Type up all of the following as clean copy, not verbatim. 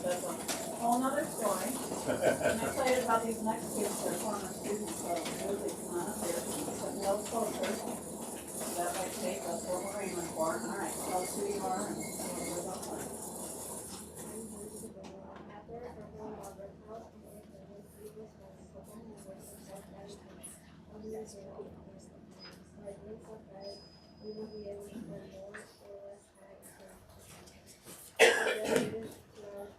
that's a whole nother story. I'm excited about these next two, they're former students, so music, come on up here, put a little closer. That might take us what we're aiming for. All right, tell us who you are and what we're about to learn. We will be able to spend more or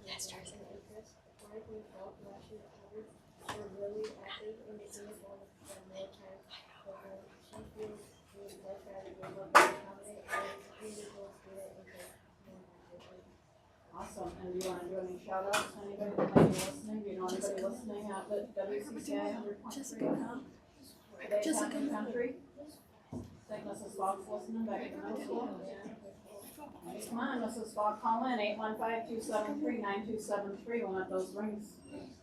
less time interest. According to health, national average, we're really active in making it want to spend more time. She feels she is much better than what we accommodate and individual student interest. Awesome. And do you want to do any shout outs to anybody that might be listening? Do you know anybody listening out at WCCI 100.3? Jessica Country? I think Mrs. Fox listening back at the middle school. Come on, Mrs. Fox, call in 815-273-9273. We'll have those rings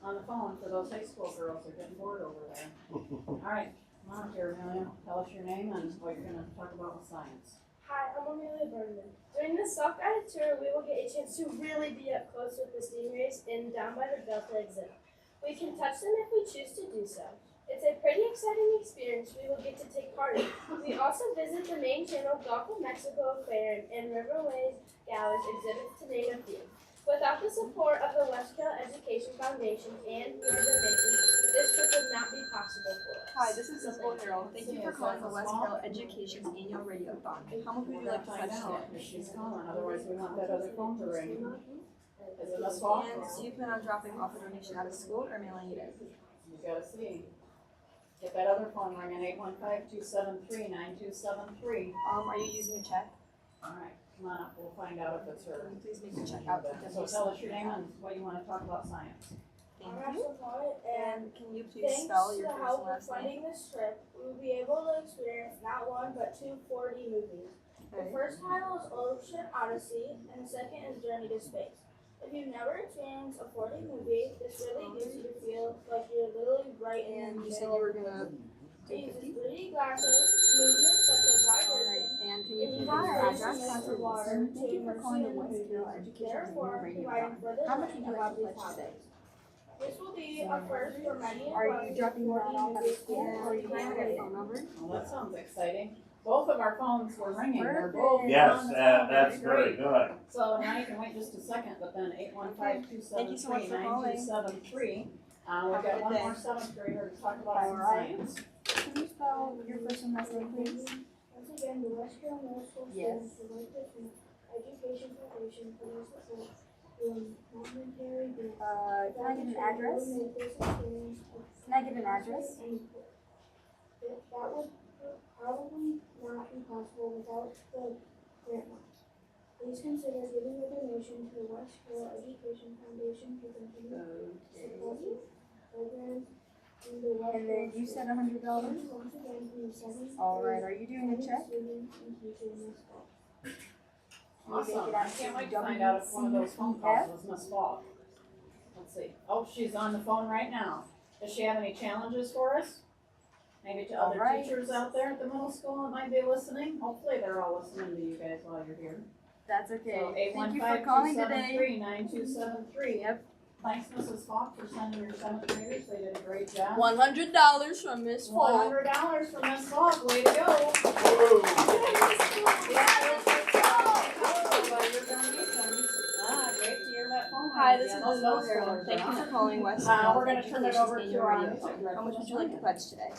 on the phone for those high school girls that are getting bored over there. All right, come on up here, Amelia. Tell us your name and what you're going to talk about with science. Hi, I'm Amelia Bergman. During the Sock Guided Tour, we will get a chance to really be up close with the stingrays and down by the Delta exhibit. We can touch them if we choose to do so. It's a pretty exciting experience we will get to take part in. We also visit the main channel Gulf of Mexico Aquarium and Riverways Galleries exhibits, to name a few. Without the support of the West Carroll Education Foundation and your donations, this trip would not be possible for us. Hi, this is Carroll. Thank you for calling the West Carroll Education's annual RadioThon. How much would you like to find touch out today? if she's calling, otherwise we want that other phone to ring. Is it Miss Fox? And do you plan on dropping off a donation out of school or mailing it in? You gotta see. Get that other phone ringing, 815-273-9273. Are you using a check? All right, come on up, we'll find out if it's her. Please make a check out to So tell us your name and what you want to talk about science. I'm Thank you. Russell Pollard, and And can you please thanks spell to your the first help and of last name? funding this trip, we will be able to experience not one but two 4D movies. The Okay. first title is Ocean Odyssey, and the second is Journey to Space. If you've never experienced a 4D movie, this really gives you the feel like you're literally right in And the you said middle you were of the gonna movie. It do uses 50? 3D glasses, movements such as Alright, vibration, and can you and please even give your races address? in the water to Thank you for immerse calling you the in the West movie, Carroll Education therefore Radio. providing further How much would you learning like to about pledge today? This will be a first for many of Are us you dropping one off at movies school or are you going to get a phone number? Well, that sounds exciting. Both of our phones were ringing. They're both on Yes, the phone. that's very good. So now you can wait just a second, but then 815-273-9273. We've got one more seventh grader to talk about some science. Can you spell your first and last name, please? Once again, the West Carroll Middle School Yes. students would like to thank Education Foundation for their support during momentary Can I get an address? Can I get an address? That would probably not be possible without the grant money. Please consider giving a donation to the West Carroll Education Foundation to continue support programs in the West And then you said $100? Once again, from the seventh Alright, are you doing a check? students and teachers in this fall. Awesome. I can't wait to find out if one of those phone calls was Miss Falk. Let's see. Oh, she's on the phone right now. Does she have any challenges for us? Maybe to other Alright. teachers out there at the middle school that might be listening? Hopefully they're all listening to you guys while you're here. That's okay. So Thank you for calling today. 815-273-9273. Yep. Thanks, Mrs. Falk, for sending your seventh graders. They did a great job. $100 from Miss Falk. $100 from Miss Falk. Way to go. Great to hear that phone. Hi, this is Yeah, Elizabeth those Carroll. phones Thank are you for on. calling West Carroll. We're going to turn it over to our music director. How much would you like to pledge today?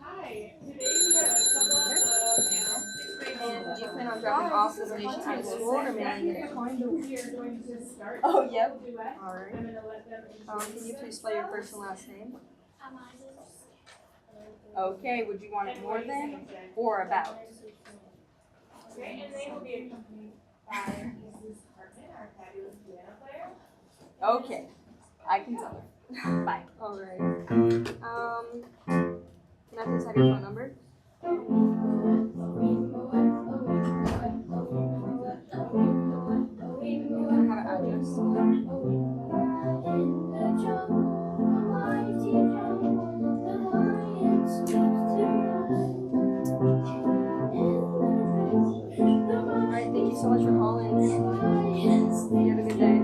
Hi, today we have a couple of sixth grade And do you plan on dropping off the donation out of school or mailing it in? We are going to start. Oh, yep. Duet. Alright. I'm gonna let them. Can you please spell your first and last name? Okay, would you want it more than or about? Okay, and they will be accompanied by Mrs. Hartman, our fabulous piano player. Okay, I can tell her. Bye. Alright. Can I please have your phone number? Can I have an address? Alright, thank you so much for calling. You have a good day.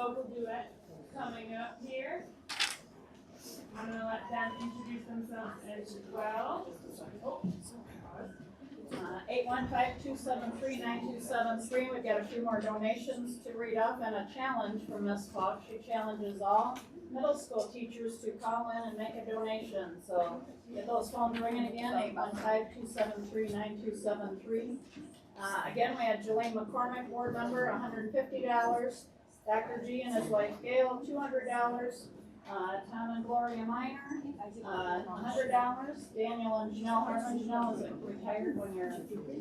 vocal duet coming up here. I'm going to let them introduce themselves as well. 815-273-9273. We've got a few more donations to read off and a challenge from Miss Fox. She challenges all middle school teachers to call in and make a donation. So get those phones ringing again, 815-273-9273. Again, we had Jelaine McCormick, board member, $150. Dr. G and his wife Gail, $200. Tom and Gloria Minor, $100. Daniel and Janelle Harmon. Janelle is retired when you're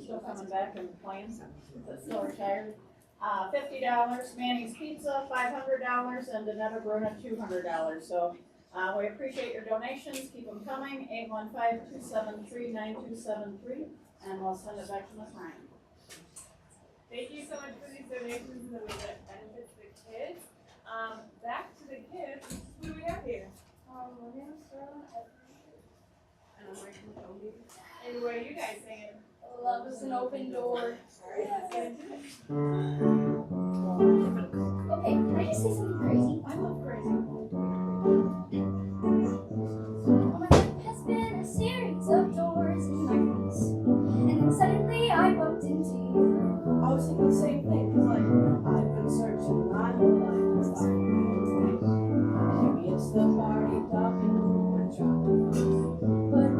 still coming back and playing, but still retired. $50. Manny's Pizza, $500, and Danetta Bruna, $200. So we appreciate your donations. Keep them coming. 815-273-9273, and we'll send it back to Ms. Ryan. Thank you so much for these donations and the way that benefits the kids. Back to the kids. Who do we have here? My name is Carroll. And I'm Rachel Toby. And what are you guys saying? Love is an open door. Alright, let's get into it. Okay, can I just say something crazy? I love crazy. Well, my life has been a series of doors in my face, and then suddenly I bumped into you. I was thinking the same thing, because like, I've been searching my whole life for something. Maybe it's the party talking and dropping. But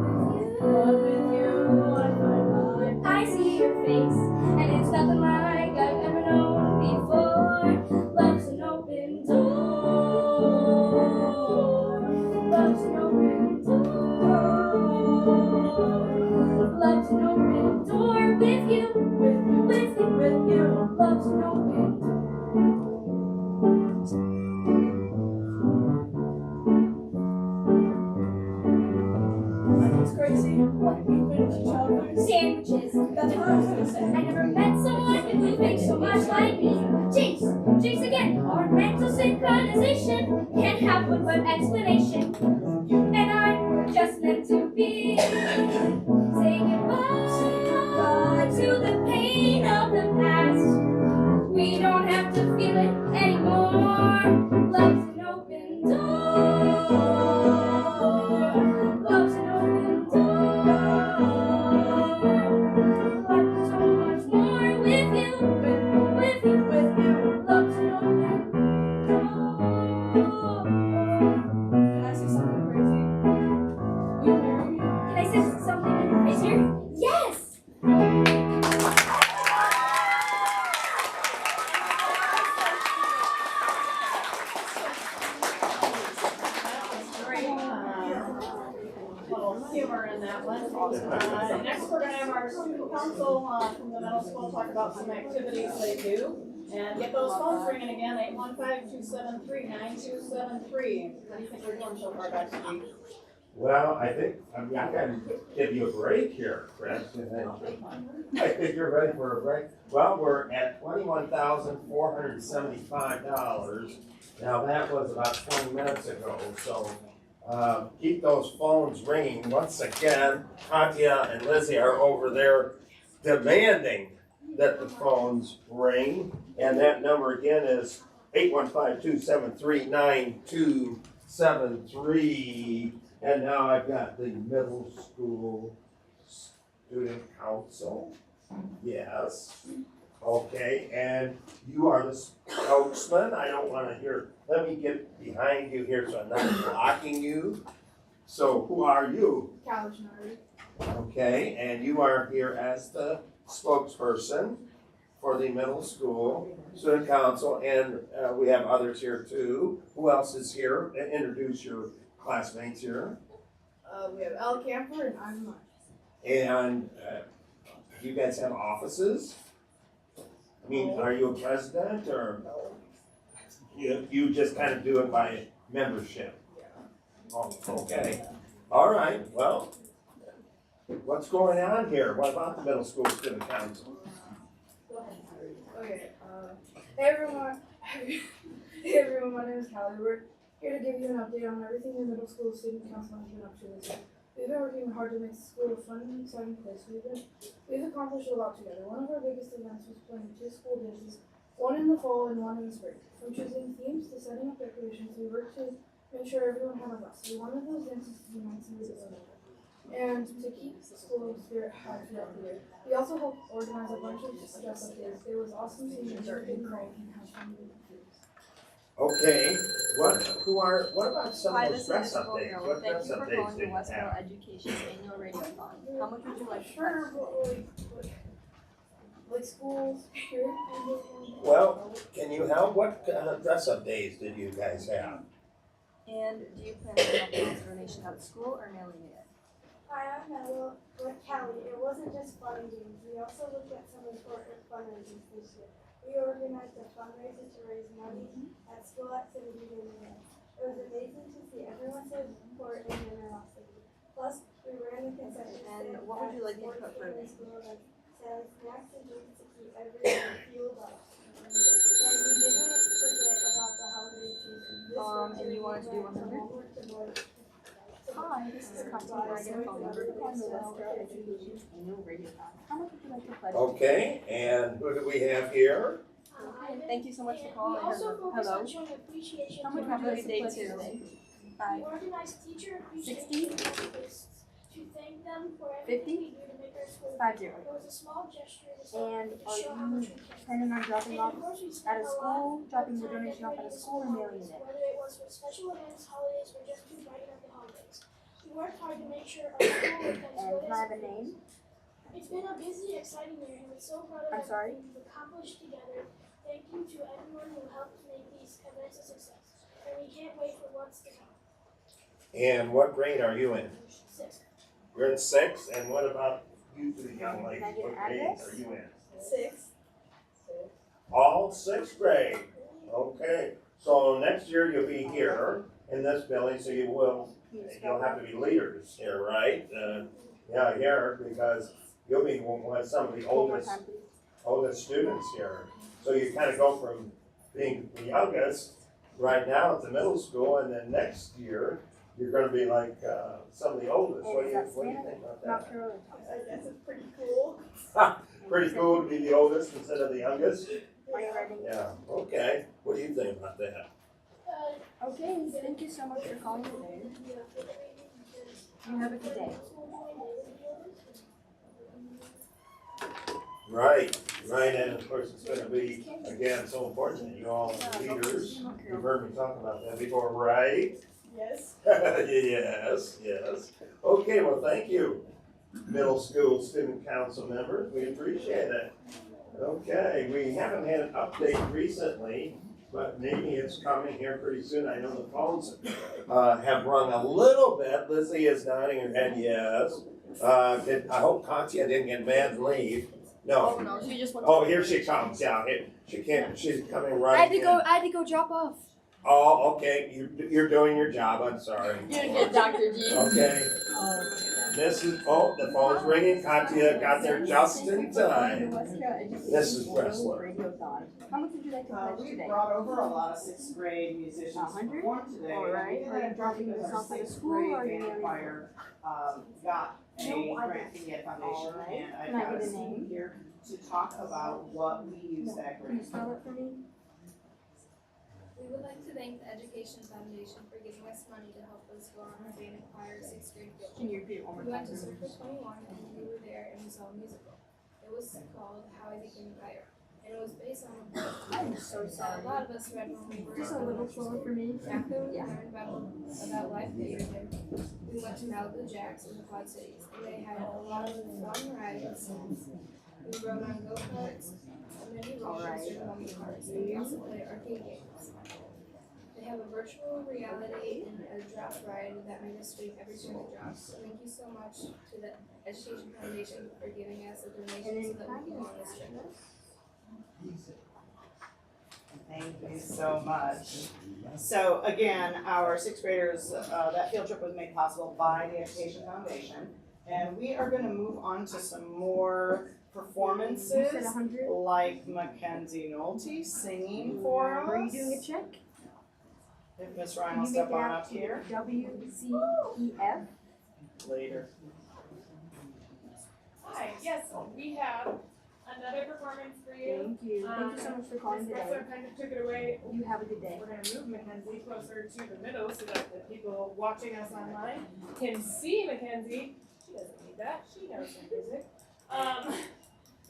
with you, I find my I see your face, and it's nothing like I've ever known before. Love's an open door. Love's an open door. Love's an open door with you. With you. Love's an open door. Like it's crazy. What? We finish each other. Sandwiches. That's what I was gonna say. I never met someone who thinks so much like me. Jinx, jinx again. Our mental synchronization can't have one word explanation. You and I were just meant to be. Say goodbye to the pain of the past. We don't have to feel it anymore. Love's an open door. Love's an open door. Life is so much more with you. With you. Love's an open door. Can I say something crazy? Will you marry me? Can I say something crazier? Yes! Great. Little humor in that one. Next, we're going to have our student council from the middle school talk about some activities they do. And get those phones ringing again, 815-273-9273. What do you think we're doing so far, Dr. G? Well, I gotta give you a break here, Chris. I think you're ready for a break. Well, we're at $21,475. Now, that was about 20 minutes ago, so keep those phones ringing. Once again, Katya and Lizzie are over there demanding that the phones ring. And that number again is 815-273-9273. And now I've got the middle school student council. Yes. Okay, and you are the spokesman. I don't want to hear, let me get behind you here so I'm not blocking you. So who are you? College nerd. Okay, and you are here as the spokesperson for the middle school student council, and we have others here too. Who else is here? Introduce your classmates here. We have Al Camper and I'm Mark. And you guys have offices? I mean, are you a president or you just kind of do it by membership? Oh, okay. All right, well, what's going on here? What about the middle school student council? Okay, hey everyone. Hey everyone, my name is Callie. We're here to give you an update on everything the middle school student council has been up to this year. We've been working hard to make the school a fun and exciting place. We've accomplished a lot together. One of our biggest events was playing 2 school dances one in the fall and one in the spring. From choosing themes to setting up decorations, we worked to make sure everyone had a blast. We wanted those dances to be nice and visible, and to keep the school spirit high throughout the year. We also helped organize a bunch of dress-up days. It was awesome seeing the dirt and involved and how fun we did. Okay, what about some Hi, of this those is dress-up Isabel days? Carroll. What Thank you dress-up for days calling did the you Westboro have? Education Annual RadioThon. How much would you like to Sure, pledge? but like schools here. Well, can you help? What dress-up days did you guys have? And do you plan on helping with donation at school or mailing it in? Hi, I'm Ella with Callie. It wasn't just fun and games. We also looked at some important fundraisers this year. We organized a fundraiser to raise money at school activities and events. It was amazing to see everyone's support and generosity. Plus, we ran the concession stand And what would you like me to put for the school events, selling snacks and drinks to keep everyone fueled up. And we didn't forget about the holiday season. And you wanted to do 100? $100? Hi, this is Constance Braga, phone number to call the Westboro Education Annual RadioThon. How much would you like to pledge? Okay, and who do we have here? And thank you so much for We calling. also focus Hello. on showing appreciation How much to would our you like to pledge teachers. today? We 5. organize teacher 60? appreciation breakfasts to thank them for 50? everything we do to make our school. 50. It was a small gesture to And show how are much you we care. planning on dropping And off of course we at spent a a lot school, of dropping the time donation off at a decorating school, or the mailing it in? whether it was for special events, holidays, or just to brighten up the holidays. We worked hard to make sure our school was as And good can I have as a name? it's been a busy, exciting year, and we're so proud of I'm sorry? everything we've accomplished together. Thank you to everyone who helped make these events a success, and we can't wait for what's to come. And what grade are you in? 6. You're in 6, and what about you two young ladies? Can I get What an grade address? are you in? 6. All 6th grade. Okay, so next year you'll be here in this building, so you'll have to be leaders here, right? Yeah, here, because you'll be one of some of the One more oldest time, please. students here. So you kind of go from being the youngest right now at the middle school, and then next year, you're gonna be like, some of the oldest. And What do is you that think Santa? about Mount that? Carroll. I guess it's pretty cool. Pretty cool to be the oldest instead of the youngest? Are you ready? Yeah, okay. What do you think about that? Okay, thank you so much for calling today. You have a good day. Right, and of course, it's gonna be, again, so important that you all are leaders. You've heard me talk about that before, right? Yes. Yes. Okay, well, thank you, middle school student council members, we appreciate it. Okay, we haven't had an update recently, but maybe it's coming here pretty soon. I know the phones have rung a little bit. Lizzie is nodding her head yes. I hope Katya didn't get mad and leave. Oh, No. no, she just went. Oh, here she comes, yeah, she's coming right I had to in. go. I had to go drop off. Oh, okay, you're doing your job, I'm sorry. You're good, Dr. G. Okay, the phone's ringing, Katya got there just in time. Mrs. Bressler. How much would you like to pledge We today? brought over a lot of 6th grade musicians to 100? perform today. All right. We Are you had dropping our this off at a 6th school or are grade you band mailing choir, got a grant from the Ed Foundation, All right. and Can I've I got get a a student name? here to talk about what we use that Can you grant spell for. it for me? We would like to thank the Education Foundation for giving us money to help us go on our band and choir 6th grade field Can trip. you repeat it one We more went time? to Circle 21 and we were there and we saw a musical. It was called How I Became a Choir. And it was based on a book I'm so that sorry. a lot of us read when we were Just a little slower for me. after we learned about life there. We went to Malibu Jacks in the Quad Cities and they had a lot of fun rides. We rode on go-karts, many roller coasters and movie cars, and we also played arcade games. They have a virtual reality and a drop ride that made us stream every time it drops. So thank you so much to the Education Foundation for giving us a donation so that we can go on this trip. Thank you so much. So again, our 6th graders, that field trip was made possible by the Education Foundation. And we are gonna move on to some more You said performances, 100? like Mackenzie Nolte singing for us. Are you doing a check? If Miss Ryan Can will you step make it on out up to here WCEF? later. Hi, yes, we have another performance for you. Thank you. Thank you so much for calling Miss today. Presser kind of took it away. You have a good day. We're gonna move Mackenzie closer to the middle so that the people watching us online can see Mackenzie. She doesn't need that. She knows her music.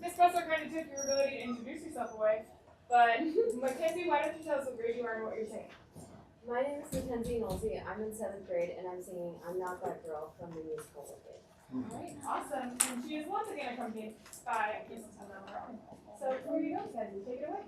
Miss Presser kind of took your ability to introduce yourself away. But Mackenzie, why don't you tell us what grade you are and what you're singing? My name is Mackenzie Nolsey. I'm in 7th grade and I'm singing I'm Not That Girl from the musical Wicked. Alright, awesome. And she is once again accompanied by Miss Ensemble. So here you go, Mackenzie. Take it away.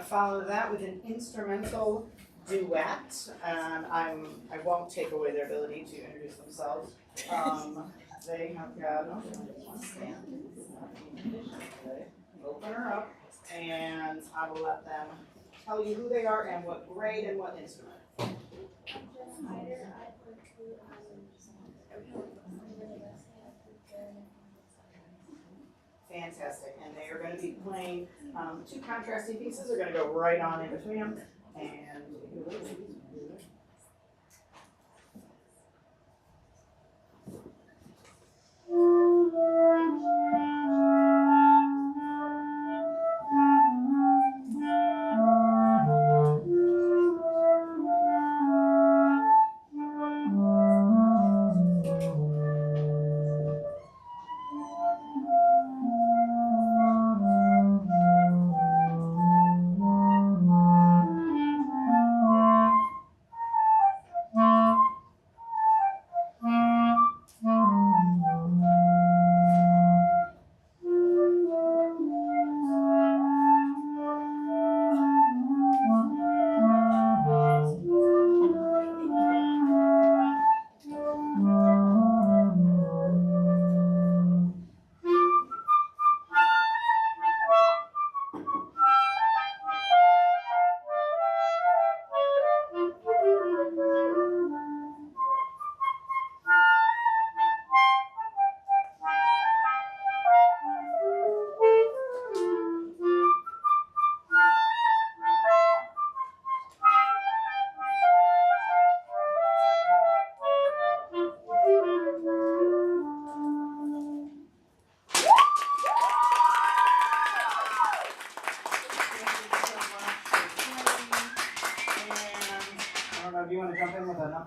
Follow that with an instrumental duet, and I won't take away their ability to introduce themselves. They have got one stand. Open her up, and I will let them tell you who they are and what grade and what instrument. Fantastic, and they are going to be playing two contrasting pieces. Are going to go right on in between them, and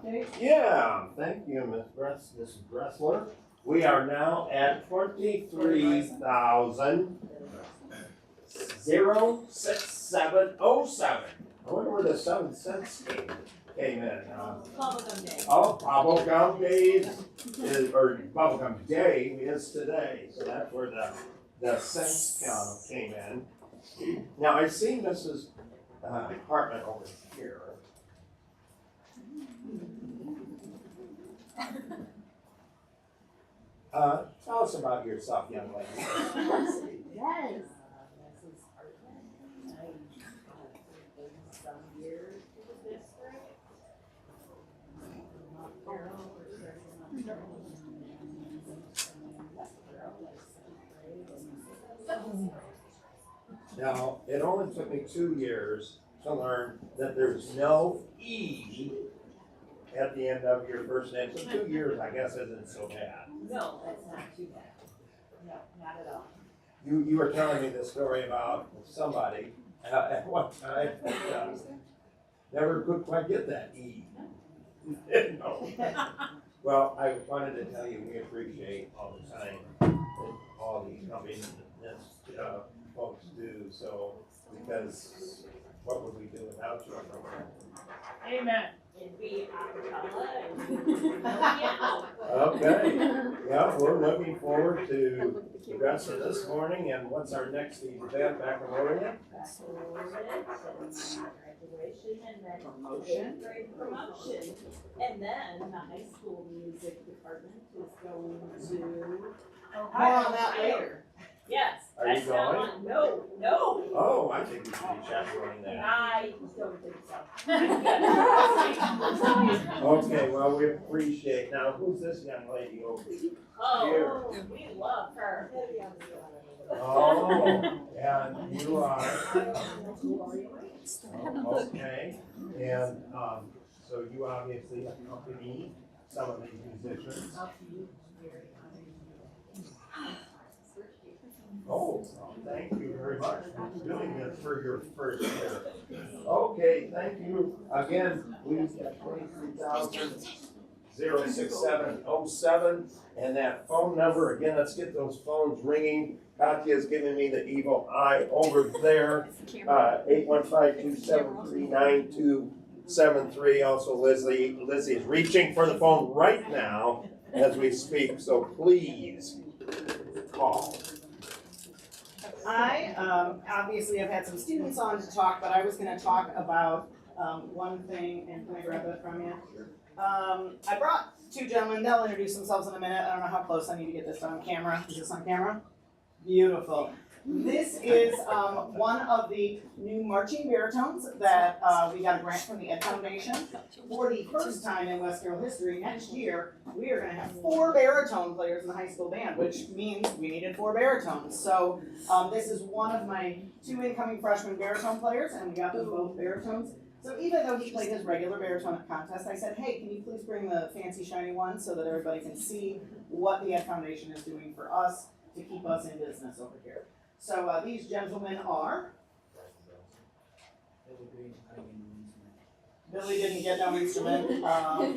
update? Yeah, thank you, Mrs. Bressler. We are now at 23,067.07. I wonder where the 7 cents came in. Bubblegum day. Oh, bubblegum days or bubblegum day is today, so that's where the cents came in. Now I see Mrs. Hartman over here. Tell us about yourself, young lady. Yes. Mrs. Hartman, I some years in the district. Carroll, we're starting on Carroll. Now, it only took me 2 years to learn that there's no E at the end of your first name. So 2 years, I guess, isn't so bad. No, that's not too bad. No, not at all. You were telling me this story about somebody at one time never could quite get that E. No. Well, I wanted to tell you we appreciate all the time that all the companies folks do. So because what would we do without you? Amen. It'd be acapella and we would know. Okay. Yeah, we're looking forward to the rest of this morning. And what's our next event? Baccalaureate? Baccalaureate and graduation and then Promotion. 8th grade promotion. And then the high school music department is going to More on that later. Yes. Are you that's not going? on- No, no. Oh, I think we should be chaperoning that. I don't think so. Okay, well, we appreciate. Now, who's this young lady over here? Oh, we love her. Oh, and you are. Okay, and so you obviously accompany some of these musicians. Oh, thank you very much for doing this for your first year. Okay, thank you. Again, we've got 23,067.07, and that phone number, again, let's get those phones ringing. Katya's giving me the evil eye over there, 815-273-9273. Also, Lizzie is reaching for the phone right now as we speak, so please call. I obviously have had some students on to talk, but I was going to talk about one thing, and can I grab that from you? I brought 2 gentlemen. They'll introduce themselves in a minute. I don't know how close I need to get this on camera. Is this on camera? Beautiful. This is one of the new marching baritones that we got a grant from the Ed Foundation. For the first time in West Carroll history, next year, we are going to have 4 baritone players in the high school band, which means we needed 4 baritones. So this is one of my 2 incoming freshman baritone players, and we got them both baritones. So even though he played his regular baritone contest, I said, hey, can you please bring the fancy shiny one so that everybody can see what the Ed Foundation is doing for us to keep us in business over here. So these gentlemen are. Billy didn't get no instrument,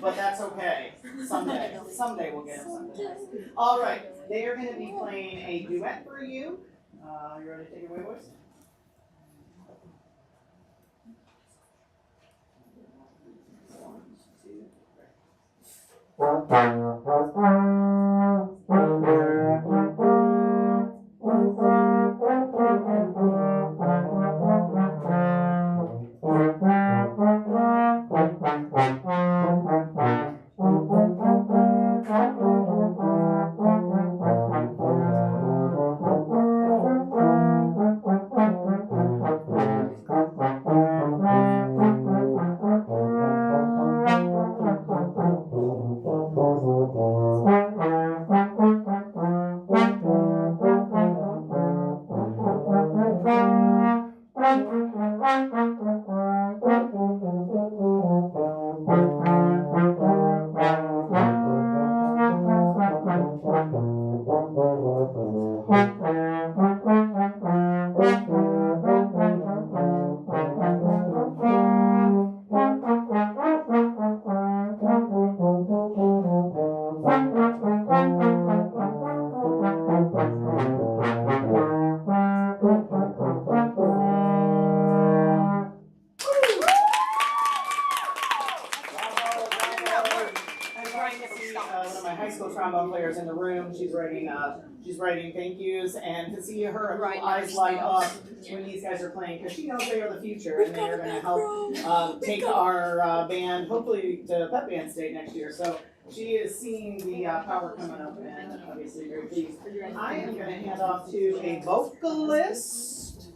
but that's okay. Someday we'll get him something. All right, they are going to be playing a duet for you. You ready to take it away, boys? One of my high school trombone players in the room, she's writing thank yous, and to see her little eyes light up when these guys are playing, because she knows they are the future and they are going to help take our band hopefully to Pep Band State next year. So she is seeing the power coming up and obviously very pleased. I am going to hand off to a vocalist.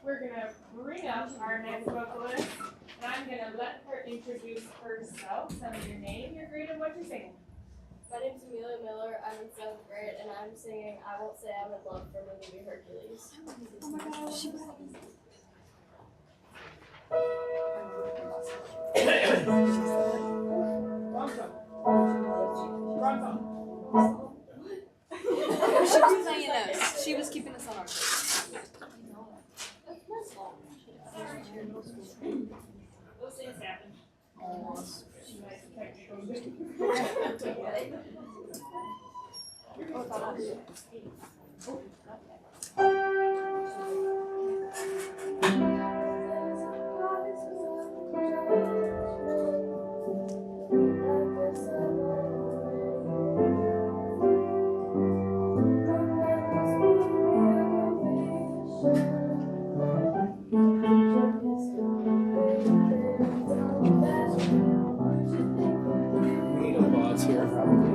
We're gonna bring up our next vocalist, and I'm gonna let her introduce herself. Tell me your name, your grade, and what you're singing. My name's Amelia Miller. I'm in 7th grade, and I'm singing "I Won't Say I'm in Love" from the movie Hercules. Oh my gosh. Wrong song. She was playing us. She was keeping us on our toes. Those things happen. She might have technical We need a pause here, probably.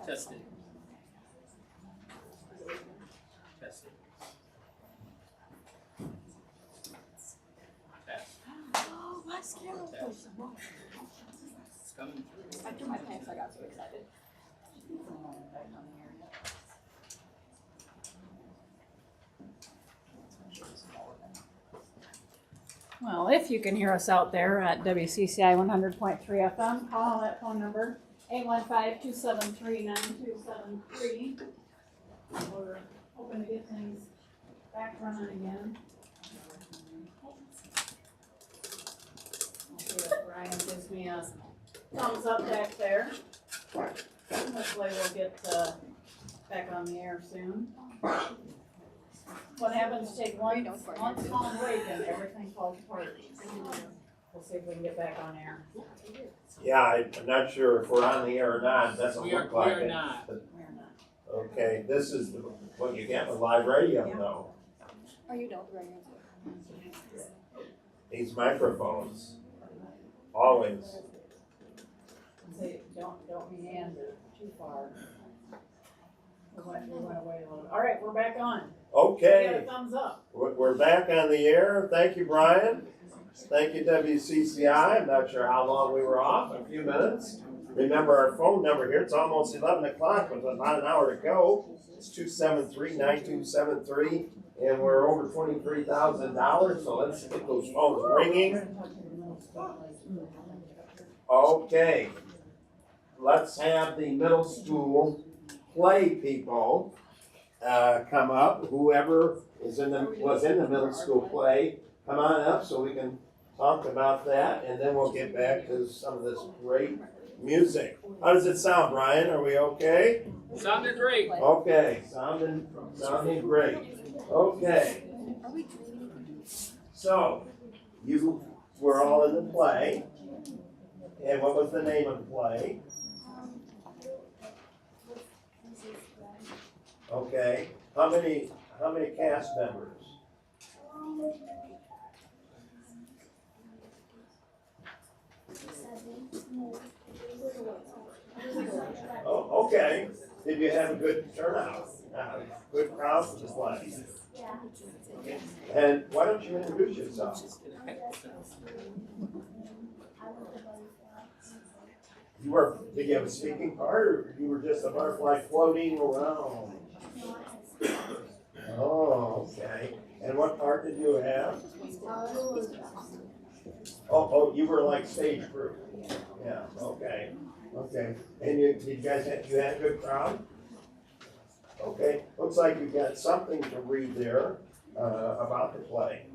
Testing. Testing. Test. Oh, what's Carroll? Test. It's coming through. I threw my pants, I got so excited. Well, if you can hear us out there at WCCI 100.3 FM, call that phone number, 815-273-9273. We're hoping to get things back running again. I'll see if Brian gives me a thumbs up back there. Hopefully we'll get back on the air soon. What happens, take one small break and everything falls apart. We'll see if we can get back on air. Yeah, I'm not sure if we're on the air or not, doesn't look like it. We're not. Okay, this is what you get with live radio though. Are you done right These microphones, always. Say, don't meander too far. We went away a little bit. All right, we're back on. We got Okay, a thumbs up. we're back on the air. Thank you, Brian. Thank you, WCCI. I'm not sure how long we were off, a few minutes. Remember our phone number here. It's almost 11 o'clock, with about an hour to go. It's 273-9273, and we're over $23,000, so let's get those phones ringing. Okay, let's have the middle school play people come up. Whoever was in the middle school play, come on up so we can talk about that, and then we'll get back to some of this great music. How does it sound, Brian? Are we okay? Sounded great. Okay, sounding great. Okay. So, you were all in the play. And what was the name of the play? Okay. How many cast members? Oh, okay. Did you have a good turnout? Good crowd for the play? Okay. And why don't you introduce yourself? Did you have a speaking part, or you were just a butterfly floating around? Oh, okay. And what part did you have? Oh, you were like stage crew. Yeah, okay. Okay. And you had a good crowd? Okay. Looks like you got something to read there about the play.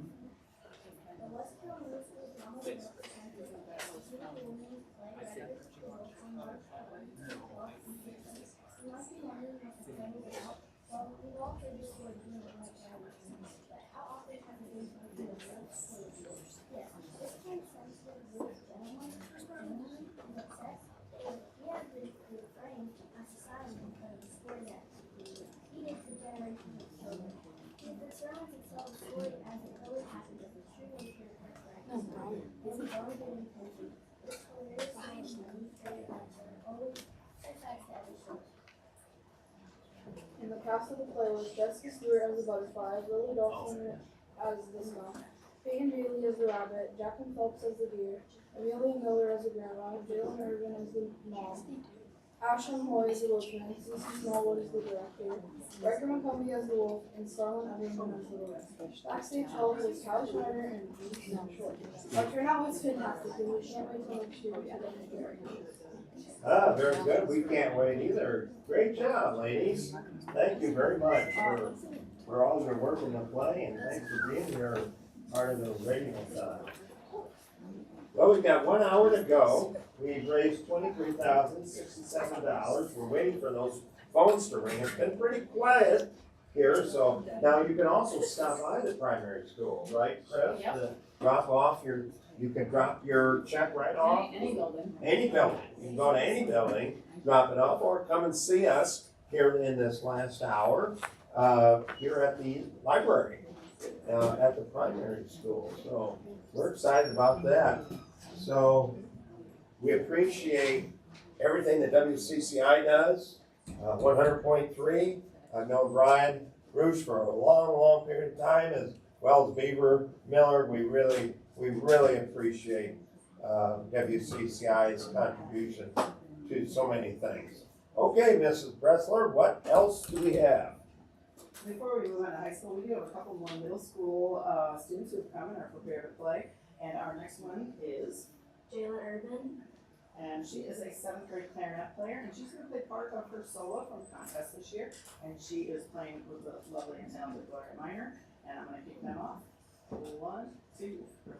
And the cast of the play was Jessica Stewart as the butterfly, Lily Dolphin as the skunk, Peyton Haley as the rabbit, Jacqueline Phelps as the deer, Amelia Miller as the grandma, Jalen Irvin as the mom, Ashlyn Hoy as the lieutenant, Cece Smallwood as the director, Riker McCombie as the wolf, and Starlin Everyman as the wolf. Backstage help was Kyle Schneider and Judy Short. Our turnout was fantastic, and we can't wait till next year to get it. Very good. We can't wait either. Great job, ladies. Thank you very much for all your work in the play, and thanks for being here, part of the RadioThon. Well, we've got 1 hour to go. We've raised $23,067. We're waiting for those phones to ring. It's been pretty quiet here, so now you can also stop by the primary school, right, Chris? Yep. To drop off you can drop your check right off. Any building. Any building. You can go to any building, drop it off, or come and see us here in this last hour here at the library at the primary school. So we're excited about that. So we appreciate everything that WCCI does. 100.3. I've known Brian Rouge for a long, long period of time, as well as Beaver Miller. We really appreciate WCCI's contribution to so many things. Okay, Mrs. Bressler, what else do we have? Before we move on to high school, we do have a couple more middle school students who have come and are prepared to play. And our next one is Jalen Urban. And she is a 7th grade clarinet player, and she's going to play part of her solo from the contest this year. And she is playing with the lovely and talented Gloria Minor. And I'm going to kick them off. 1, 2, 3,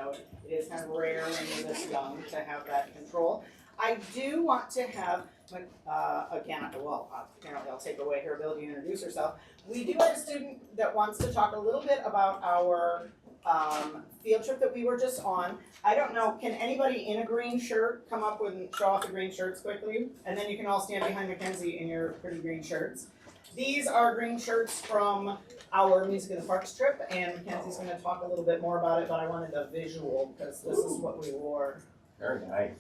note, it is kind of rare when you're this young to have that control. I do want to have, again, well, apparently I'll take away her ability to introduce herself. We do have a student that wants to talk a little bit about our field trip that we were just on. I don't know, can anybody in a green shirt come up with and show off the green shirts quickly? And then you can all stand behind Mackenzie in your pretty green shirts. These are green shirts from our Music in the Parks trip, and Mackenzie's gonna talk a little bit more about it, but I wanted a visual, because this is what we wore. Very nice.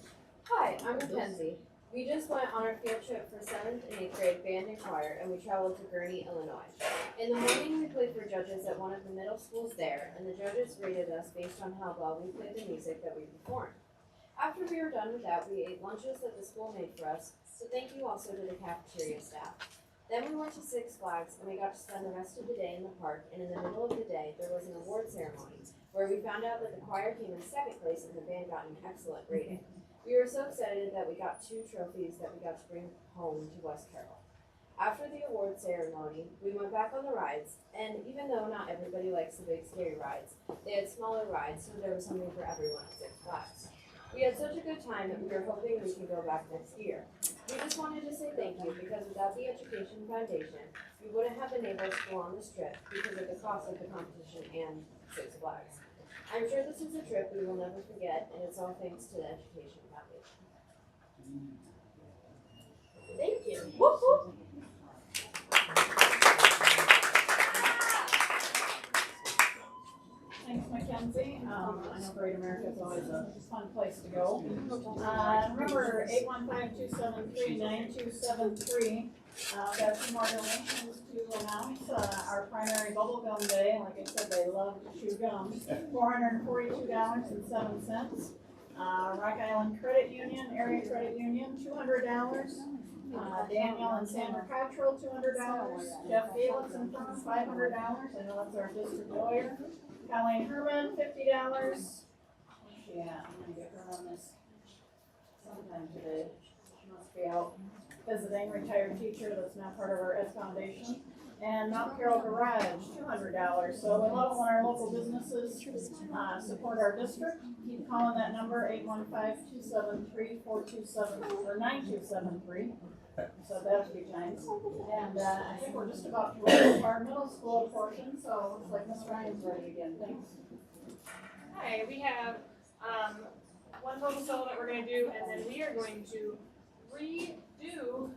Hi, I'm Mackenzie. We just went on our field trip for 7th and 8th grade band and choir, and we traveled to Gurnee, Illinois. In the morning, we played for judges at one of the middle schools there, and the judges rated us based on how well we played the music that we performed. After we were done with that, we ate lunches that the school made for us, so thank you also to the cafeteria staff. Then we went to Six Flags, and we got to spend the rest of the day in the park, and in the middle of the day, there was an award ceremony, where we found out that the choir came in 2nd place and the band got an excellent rating. We were so excited that we got 2 trophies that we got to bring home to West Carroll. After the award ceremony, we went back on the rides, and even though not everybody likes the big scary rides, they had smaller rides, so there was something for everyone at Six Flags. We had such a good time that we were hoping we could go back next year. We just wanted to say thank you, because without the Education Foundation, we wouldn't have been able to go on this trip because of the cost of the competition and Six Flags. I'm sure this is a trip we will never forget, and it's all thanks to the Education Foundation. Thank you. Whoop whoop! Thanks, Mackenzie. I know Great America is always a fun place to go. Remember, 815-273-9273. Got some more donations to announce. Our primary bubble gum day, like I said, they love to chew gum. $442.07. Rock Island Credit Union, Area Credit Union, $200. Daniel and Sandra Cottrell, $200. Jeff Galix and Firm, $500. I know that's our district lawyer. Colleen Herman, $50. Yeah, I'm gonna get her on this sometime today. She must be out visiting, retired teacher that's now part of our S Foundation. And Mount Carroll Garage, $200. So we love when our local businesses support our district. Keep calling that number, 815-273-4273 or 9273. So that would be nice. And I think we're just about to wrap up our middle school portion, so it looks like Miss Ryan's ready again. Thanks. Hi, we have one total solo that we're going to do, and then we are going to redo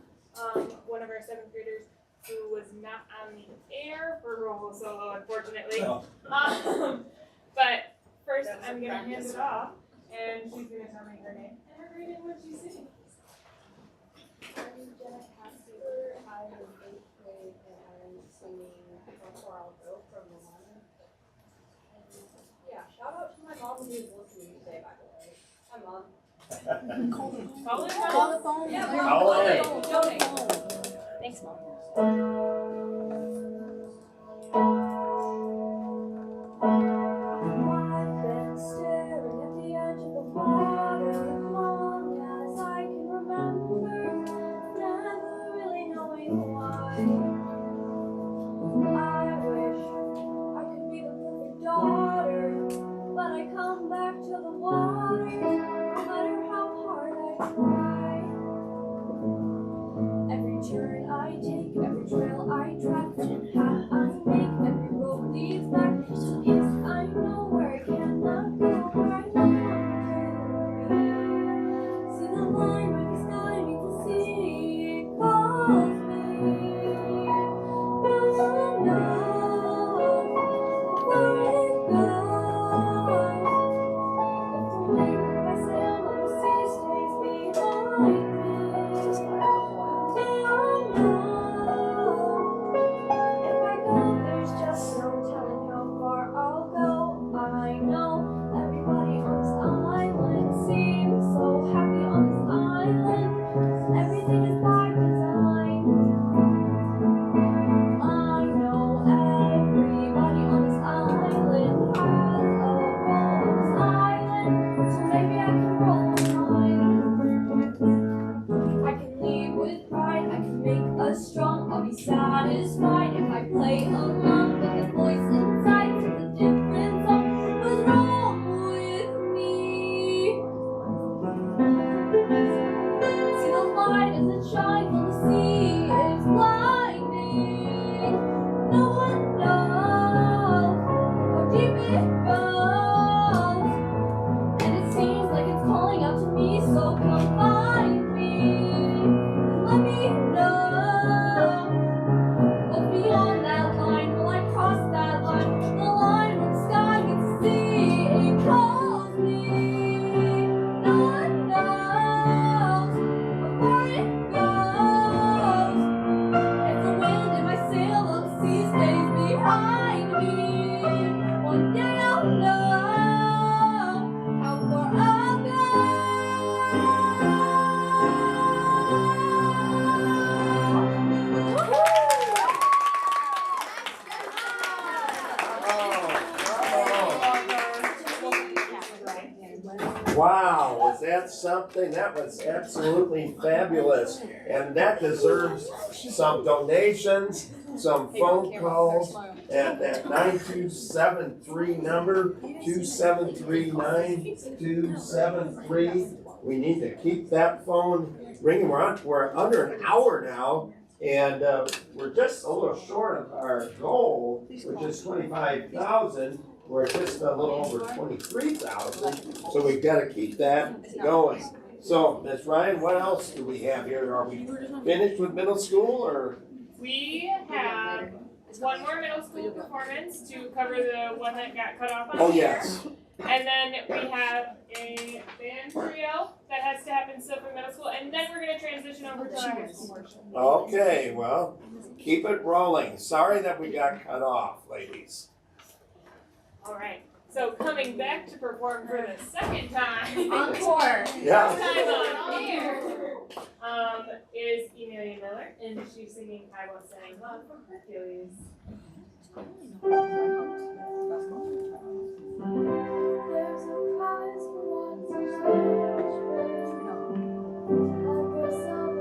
one of our 7th graders who was not on the air for roll solo, unfortunately. Oh. But first, I'm going to hand it off, and she's going to tell me her name and her grade and what she's singing. I'm Jenna Casper. I'm in 8th grade and I'm singing Before I'll Go from the Line. And yeah, shout out to my mom who's listening today, by the way. Hi, Mom. Call it Call the phone. Yeah, Call it. Donate. Thanks, Mom. I've been staring at the edge of the water as long as I can remember, never really knowing why. I wish I could be the perfect daughter, but I come back to the water no matter how hard I try. Every turn I take, every trail I track, and path I make, every road leads back to the place I know where I cannot go, where I long to be. See the line where the sky meets the sea, it calls me. No one knows where it goes. If the wind I sail on the sea stays me home. Weightlifting, that was absolutely fabulous. And that deserves some donations, some phone calls at that 9273 number, 2739-273. We need to keep that phone ringing. We're under an hour now, and we're just a little short of our goal, which is 25,000. We're just a little over 23,000, so we've got to keep that going. So, Ms. Ryan, what else do we have here? Are we finished with middle school, or? We have one more middle school performance to cover the one that got cut off on Oh, here. yes. And then we have a band trio that has to happen still for middle school, and then we're gonna transition over to our high school portion. Okay, well, keep it rolling. Sorry that we got cut off, ladies. All right, so coming back to perform for the second time. Encore. Yeah. Time on here. Is Emilia Miller, and she's singing I Won't Say Love from Hercules. There's a prize for lots of selfish ways. I guess I'm always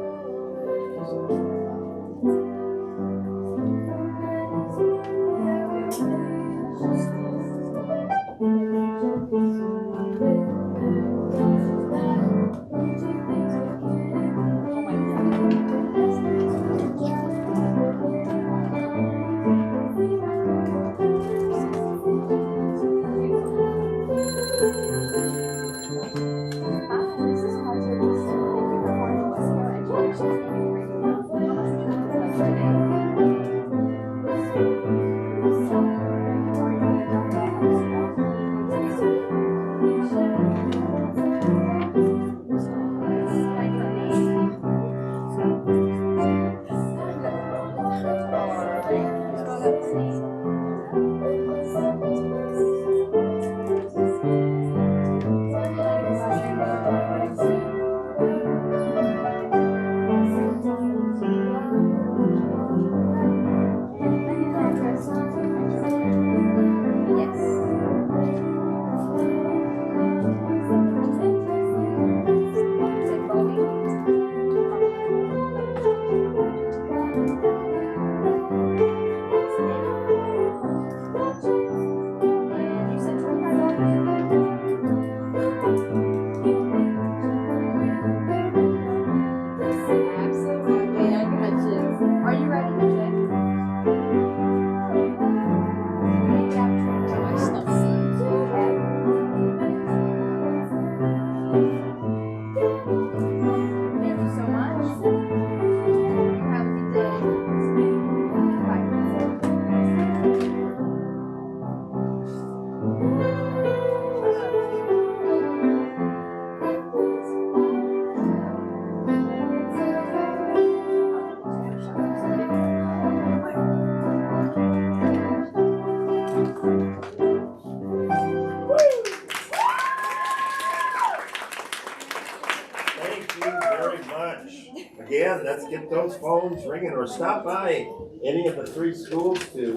Again, let's get those phones ringing, or stop by any of the 3 schools to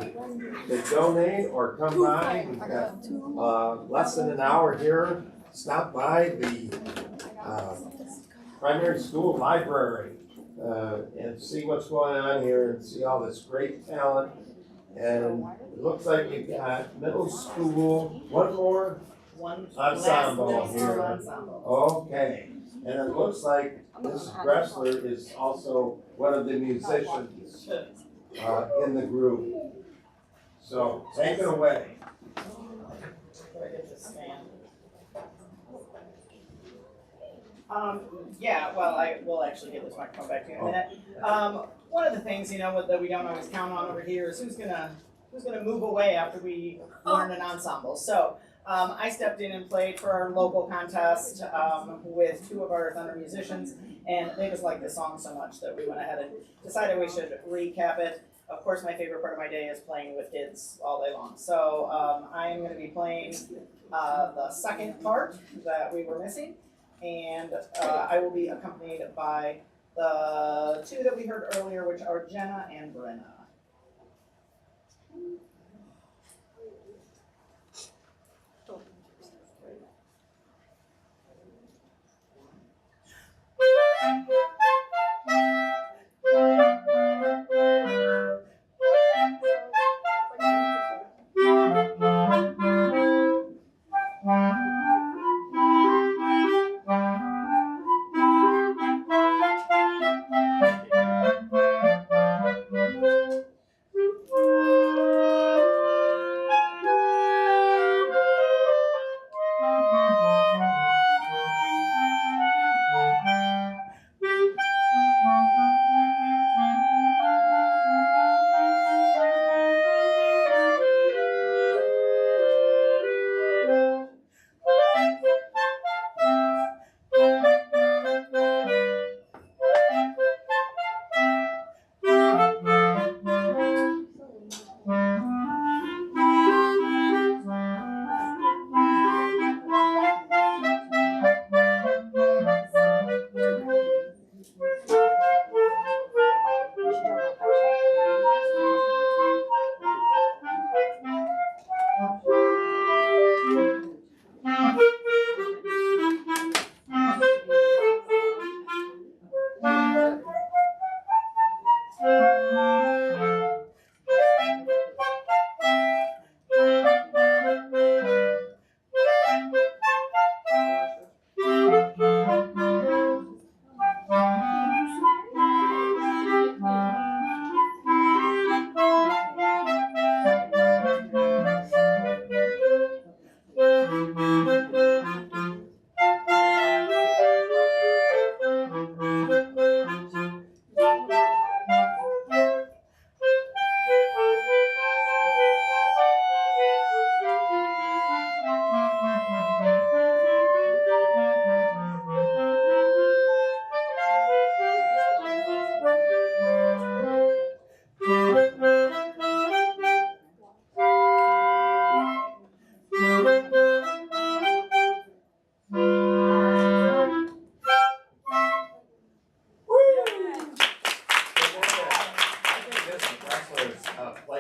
donate, or come by. We've got less than an hour here. Stop by the primary school library and see what's going on here, and see all this great talent. And it looks like we've got middle school, one more ensemble here. Okay, and it looks like Mrs. Gressler is also one of the musicians in the group. So take it away. Yeah, well, I will actually give this microphone back to you in a minute. One of the things, that we don't always count on over here is who's gonna move away after we learn an ensemble. So I stepped in and played for our local contest with 2 of our Thunder musicians, and they just liked this song so much that we went ahead and decided we should recap it. Of course, my favorite part of my day is playing with kids all day long. So I'm going to be playing the second part that we were missing, and I will be accompanied by the 2 that we heard earlier, which are Jenna and Brenna.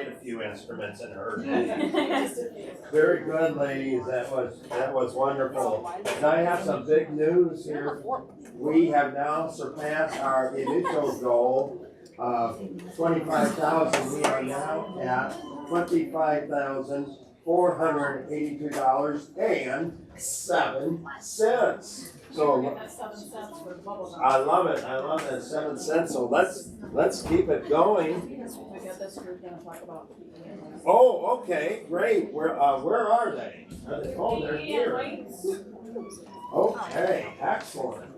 played a few instruments in her day. Very good, ladies. That was wonderful. And I have some big news here. We have now surpassed our initial goal of 25,000. We are now at $25,482.07. So That's 7 cents for the bubble gum. I love it. 7 cents. So let's keep it going. We got this group gonna talk about keeping it. Oh, okay, great. Where are they? Oh, they're here. Okay, excellent.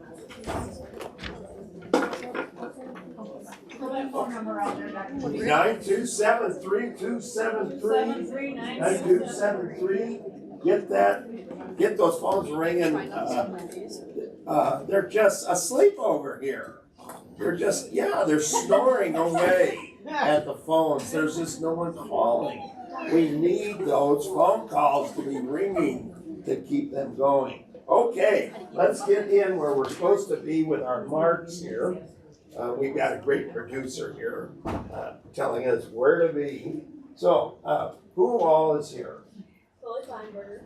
Put that phone number out there, Dr. 927-3273. 9273. Get those phones ringing. They're just asleep over here. They're snoring away at the phones. There's just no one calling. We need those phone calls to be ringing to keep them going. Okay, let's get in where we're supposed to be with our marks here. We've got a great producer here telling us where to be. So, who all is here? Chloe Feinberger.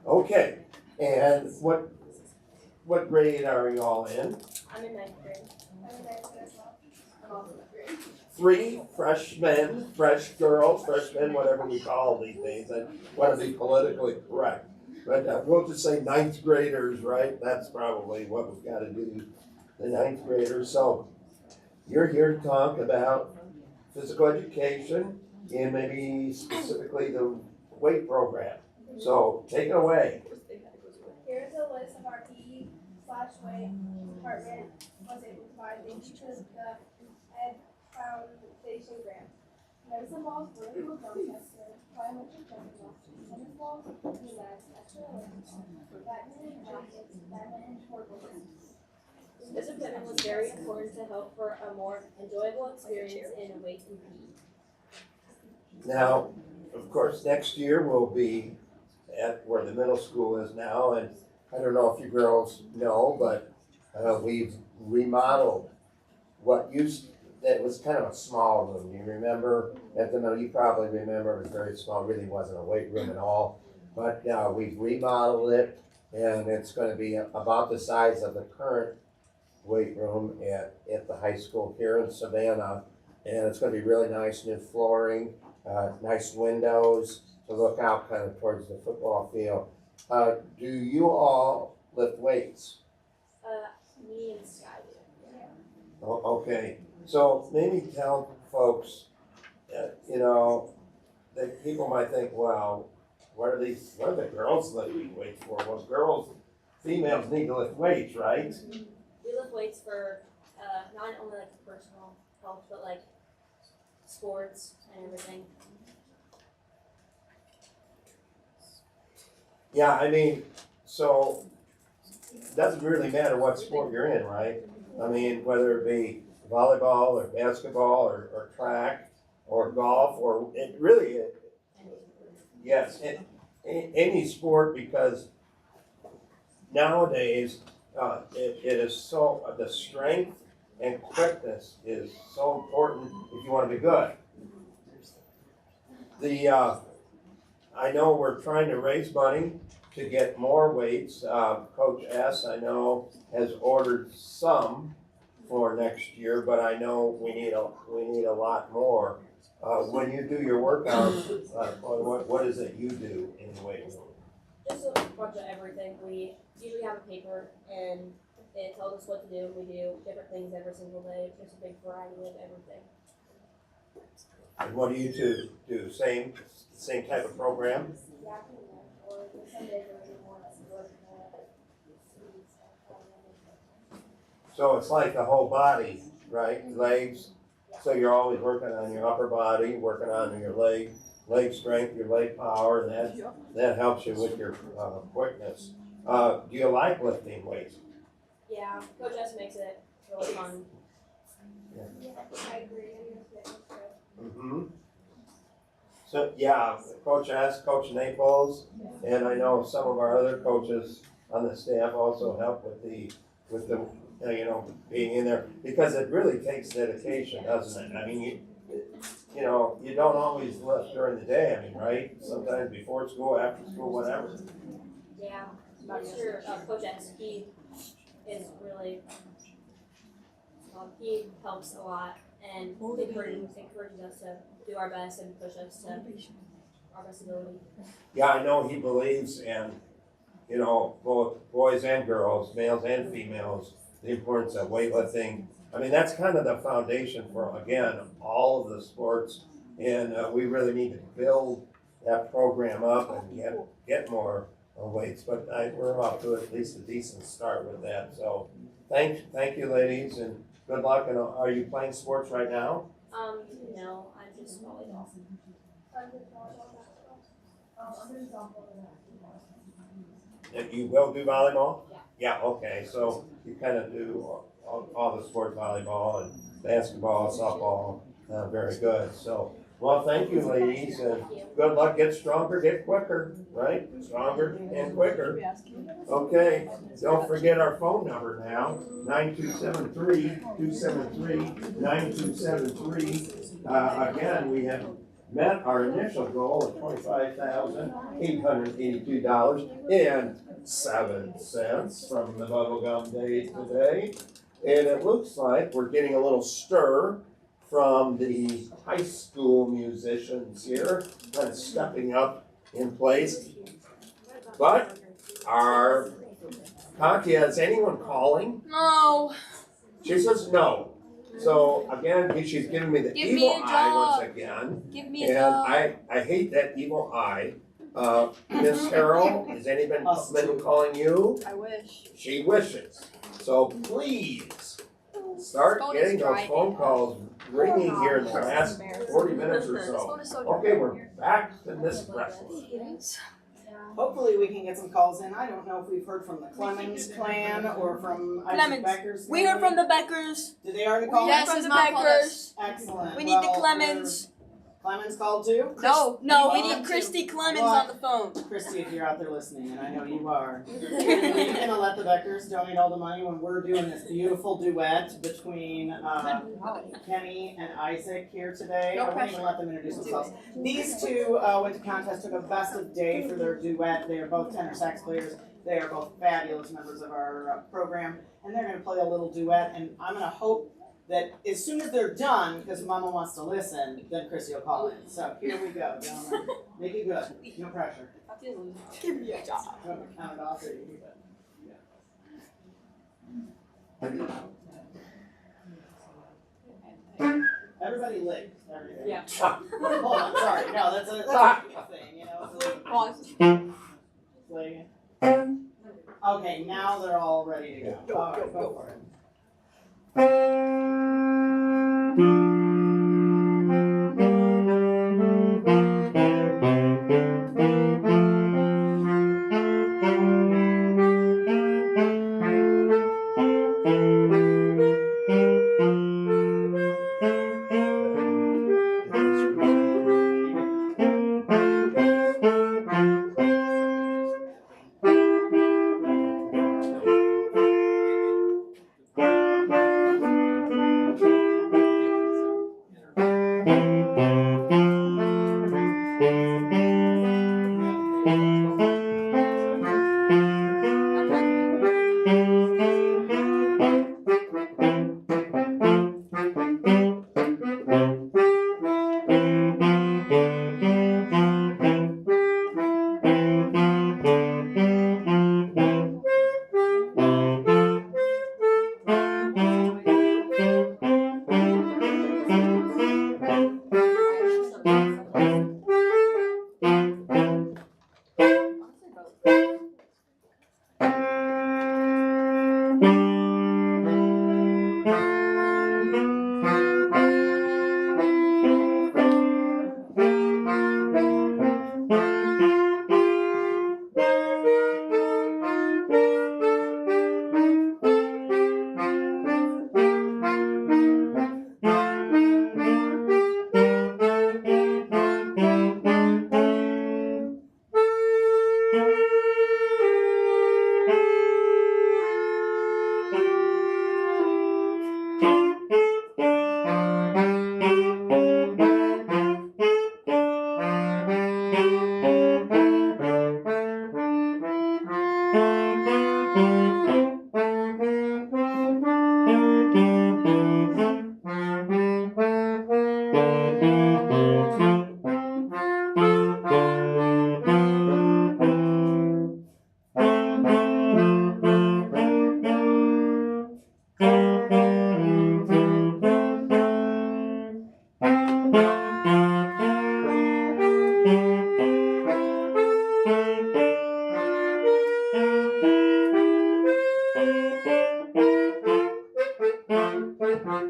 Okay, and what grade are you all in? I'm in 9th grade. I'm in 9th grade as well. I'm also in 9th grade. 3 freshmen, fresh girls, freshmen, whatever we call these days. I want to be politically correct. But we'll just say 9th graders, right? That's probably what we've got to do, the 9th graders. So you're here to talk about physical education and maybe specifically the weight program. So take it away. Here's a list of our PE/weight department was able to provide thanks to the Ed Foundation grant. Medicine balls, vertical drum tester, biometric jumping balls, tennis balls, knives, extra badminton, rackets, badminton, and shortboard. This equipment was very important to help for a more enjoyable experience in weight and PE. Now, of course, next year we'll be at where the middle school is now, and I don't know if you girls know, but we've remodeled what that was kind of a small room. You remember at the middle, you probably remember it was very small, really wasn't a weight room at all. But we've remodeled it, and it's going to be about the size of the current weight room at the high school here in Savannah. And it's going to be really nice, new flooring, nice windows to look out kind of towards the football field. Do you all lift weights? Me and Sky do. Oh, okay. So maybe tell folks, that people might think, well, what are the girls lifting weights for? Well, females need to lift weights, right? We lift weights for not only like personal health, but like sports and everything. Yeah, I mean, so it doesn't really matter what sport you're in, right? I mean, whether it be volleyball or basketball or track or golf or any sport, because nowadays it is so, the strength and quickness is so important if you want to be good. I know we're trying to raise money to get more weights. Coach S, I know, has ordered some for next year, but I know we need a lot more. When you do your workouts, what is it you do in the weight room? Just a bunch of everything. We usually have a paper and it tells us what to do. We do different things every single day. Just a big variety of everything. And what do you two do? Same type of program? Yeah, or some days are really more work. So it's like the whole body, right? Legs. So you're always working on your upper body, working on your leg strength, your leg power, and that helps you with your quickness. Do you like lifting weights? Yeah, Coach S makes it really fun. Yeah. I agree. Mm-hmm. So yeah, Coach S, Coach Naples, and I know some of our other coaches on the staff also help with the with the, being in there, because it really takes dedication, doesn't it? I mean, you don't always lift during the day, I mean, right? Sometimes before school, after school, whatever. Yeah, Mr. Coach X, he is really, he helps a lot and encourages us to do our best and push us to our best ability. Yeah, I know he believes in, both boys and girls, males and females, the importance of weightlifting. I mean, that's kind of the foundation for, again, all of the sports. And we really need to build that program up and get more weights. But we're off to at least a decent start with that. So thank you, ladies, and good luck. And are you playing sports right now? No, I'm just volleyball. You will do volleyball? Yeah, okay, so you kind of do all the sports, volleyball and basketball, softball, very good. So, well, thank you, ladies, and good luck. Get stronger, get quicker, right? Stronger and quicker. Okay, don't forget our phone number now, 9273-273-9273. Again, we have met our initial goal of $25,882.07 from the Bubblegum Day today. And it looks like we're getting a little stir from the high school musicians here, kind of stepping up in place. But our Katya, is anyone calling? No. She says no. So again, she's giving me the evil eye once again. Give me And a dog. I hate that evil eye. Miss Carroll, has anyone been calling you? I wish. She wishes. So please, start Phone getting is those dry. phone calls ringing here in the last 40 minutes or so. Okay, we're back to Miss Breslin. Hopefully we can get some calls in. I don't know if we've heard from the Clemens clan or from Isaac Becker's. We heard from the Beckers. Did they already call? Yes, from the Beckers. Excellent. We need the Well, Clemens. Clemens called too? No, we need Christy Clemens on the phone. Christy, if you're out there listening, and I know you are, are you gonna let the Beckers donate all the money when we're doing this beautiful duet between Kenny and Isaac here today? No I won't even pressure. let them introduce themselves. These two went to contest, took a best of day for their duet. They are both tenor sax players. They are both fabulous members of our program, and they're gonna play a little duet. And I'm gonna hope that as soon as they're done, because Mama wants to listen, then Chrissy will call in. So here we go, gentlemen. Make it good. No pressure. Give me a job. Count it off. There you go. Everybody lick. Everything. Yeah. Hold on, sorry. No, that's a big thing, Pause. Like, okay, now they're all ready to go. All right, go for it. Because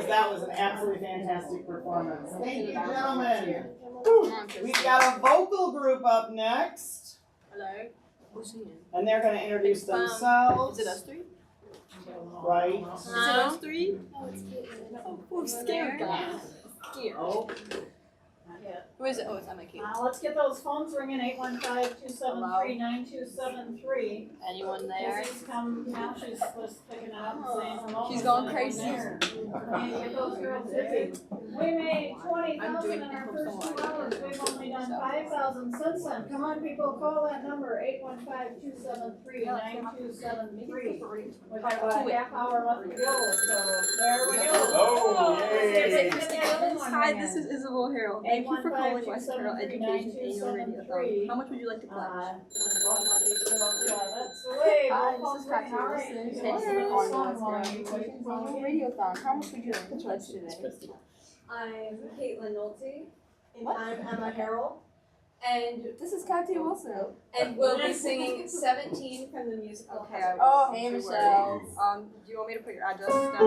that was an absolutely fantastic performance. Thank you, gentlemen. We've got a vocal group up next. Hello. Who's singing? And they're going to introduce themselves. Is it us three? Right. Is it us three? No, it's Caitlin. Oh, I'm scared, guys. Scared. Oh. Who is it? Oh, it's Emma Kate. Let's get those phones ringing, 815-273-9273. Anyone there? Lizzie's come, now she's just picking it up and saying hello. She's There's going anyone crazy. there. And get those girls busy. We made 20,000 in our first 2 hours, we've only done 5,000 since then. Come on, people, call that number, 815-273-9273. We've got about a half hour left to go, so there we go. Oh, yay. Hi, this is Isabel Harrell. Thank you for calling West Carroll Education Annual RadioThon. How much would you like to pledge? That's the way. Hi, We'll this is phone Kathy ring. Wilson. All right. Thank you for calling West Carroll Education Annual RadioThon. How much would you like to pledge today? I'm Caitlin Nolte. And I'm Emma Carroll. And This is Kathy Wilson. and we'll be singing 17 from the musical. Okay. Oh, hey Michelle. Do you want me to put your address down?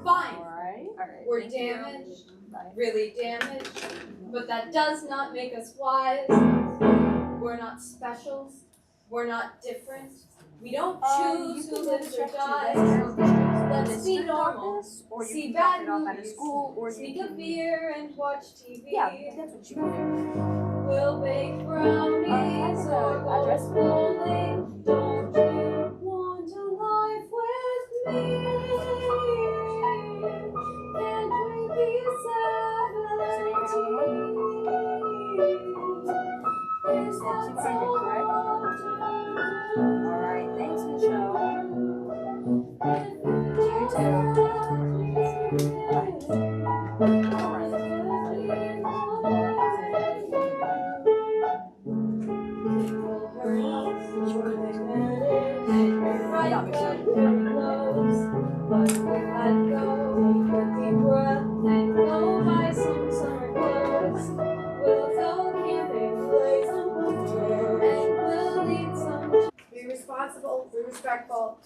Fine. Alright. We're Thank you. damaged, Bye. really damaged, but that does not make us wise. We're not specials. We're not different. We don't choose who lives or dies. Let's be normal. Or you See can bad drop it off at a movies. school, or you Sneak can a beer and watch TV. Yeah, that's what you can do. We'll bake brownies or go bowling. Don't you want a life with me? Can't we be 17? Is that so hard to do? Alright, thanks Michelle. You Be responsible, be respectful,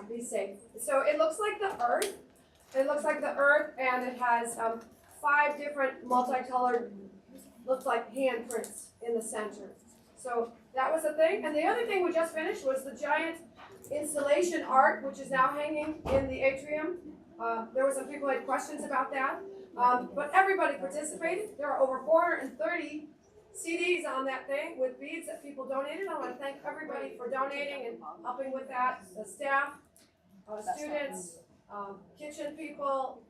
be safe. So it looks like the Earth. It looks like the Earth, and it has 5 different multicolored, looks like handprints in the center. So that was the thing. And the other thing we just finished was the giant installation art, which is now hanging in the atrium. There were some people who had questions about that, but everybody participated. There are over 430 CDs on that thing with beads that people donated. I want to thank everybody for donating and helping with that. The staff, students, kitchen people,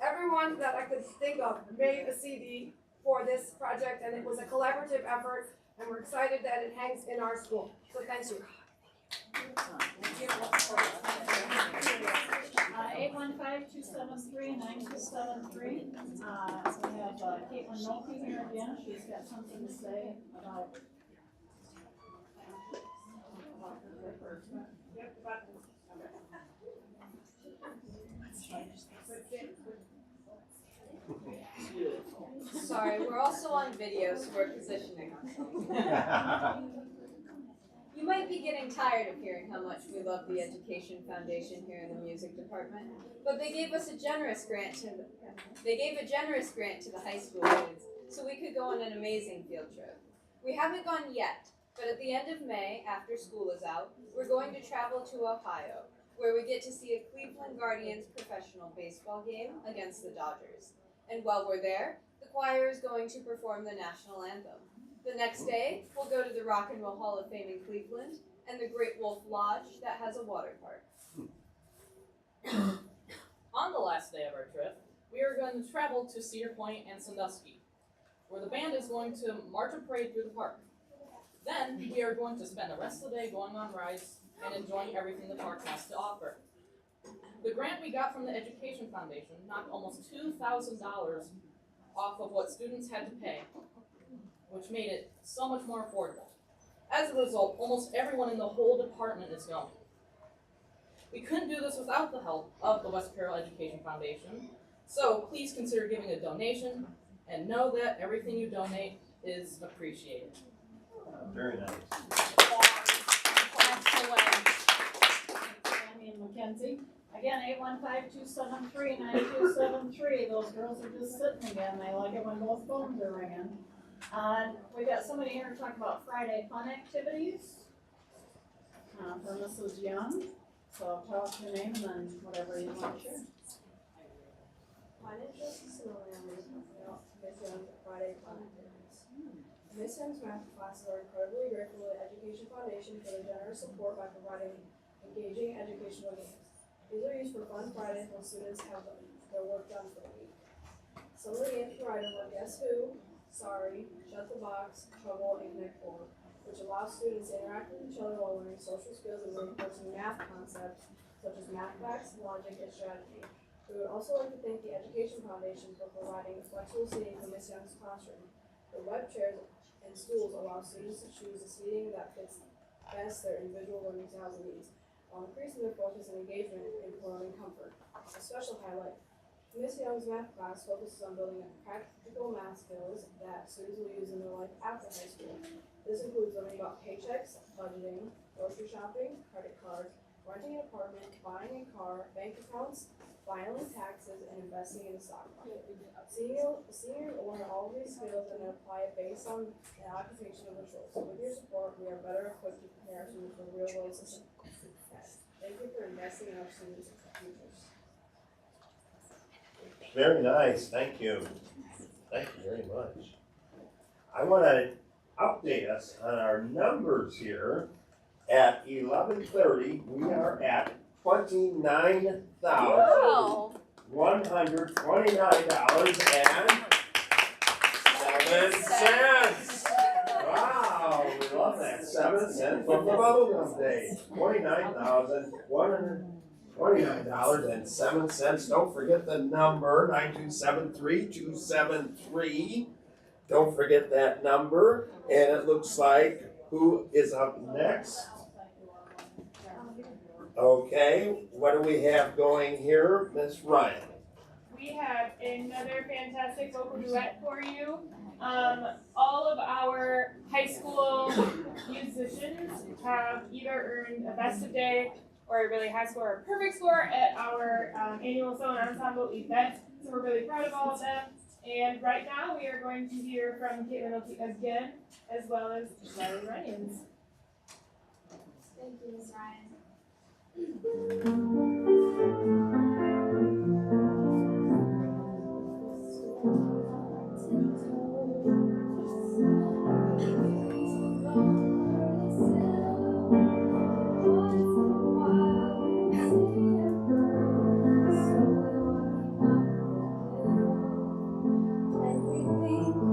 everyone that I could think of made a CD for this project, and it was a collaborative effort, and we're excited that it hangs in our school. So thank you. 815-273-9273. We have Caitlin Nolte here again. She's got something to say about Sorry, we're also on video, so we're positioning ourselves. You might be getting tired of hearing how much we love the Education Foundation here in the music department, but they gave a generous grant to the high school kids, so we could go on an amazing field trip. We haven't gone yet, but at the end of May, after school is out, we're going to travel to Ohio, where we get to see a Cleveland Guardians professional baseball game against the Dodgers. And while we're there, the choir is going to perform the national anthem. The next day, we'll go to the Rock and Roll Hall of Fame in Cleveland and the Great Wolf Lodge that has a water park. On the last day of our trip, we are going to travel to Cedar Point and Sandusky, where the band is going to march a parade through the park. Then, we are going to spend the rest of the day going on rides and enjoying everything the park has to offer. The grant we got from the Education Foundation knocked almost $2,000 off of what students had to pay, which made it so much more affordable. As a result, almost everyone in the whole department is going. We couldn't do this without the help of the West Carroll Education Foundation, so please consider giving a donation and know that everything you donate is appreciated. Very nice. Tammy and Mackenzie. Again, 815-273-9273. Those girls are just sitting again. They like it when both phones are ringing. We got somebody here to talk about Friday fun activities for Mrs. Young. So tell us your name and then whatever you want to share. My name is Jesse Sinoli. I'm going to talk about Miss Young's Friday fun activities. Miss Young's math classes are incredibly grateful to the Education Foundation for their generous support by providing engaging educational games. These are used for Fun Fridays when students have their work done for the week. Some of the games provided were Guess Who, Sorry, Shut the Box, Trouble, and Connect Four, which allows students to interact with each other while learning social skills and reinforcing math concepts such as math facts, logic, and strategy. We would also like to thank the Education Foundation for providing flexible seating for Miss Young's classroom. The web chairs and stools allow students to choose a seating that fits best their individual learning styles and needs, while increasing their focus and engagement in promoting comfort. A special highlight, Miss Young's math class focuses on building practical math skills that students will use in their life after high school. This includes learning about paychecks, budgeting, grocery shopping, credit cards, renting an apartment, buying a car, bank accounts, filing taxes, and investing in the stock market. Seniors learn all of these skills and then apply it based on the occupation of their choice. With your support, we are better equipped to prepare students for real-world success. Thank you for investing in our students' futures. Very nice, thank you. Thank you very much. I want to update us on our numbers here. At 11:30, we are at $29,129.07. Wow, we love that. 7 cents from the bubblegum day. $29,129.07. Don't forget the number 9273273. Don't forget that number. And it looks like who is up next? Okay, what do we have going here, Miss Ryan? We have another fantastic vocal duet for you. All of our high school musicians have either earned a best of day or a really high score or a perfect score at our annual solo ensemble event. So we're really proud of all of them. And right now we are going to hear from Caitlin again, as well as Riley Ryans. Thank you, Ms. Ryan.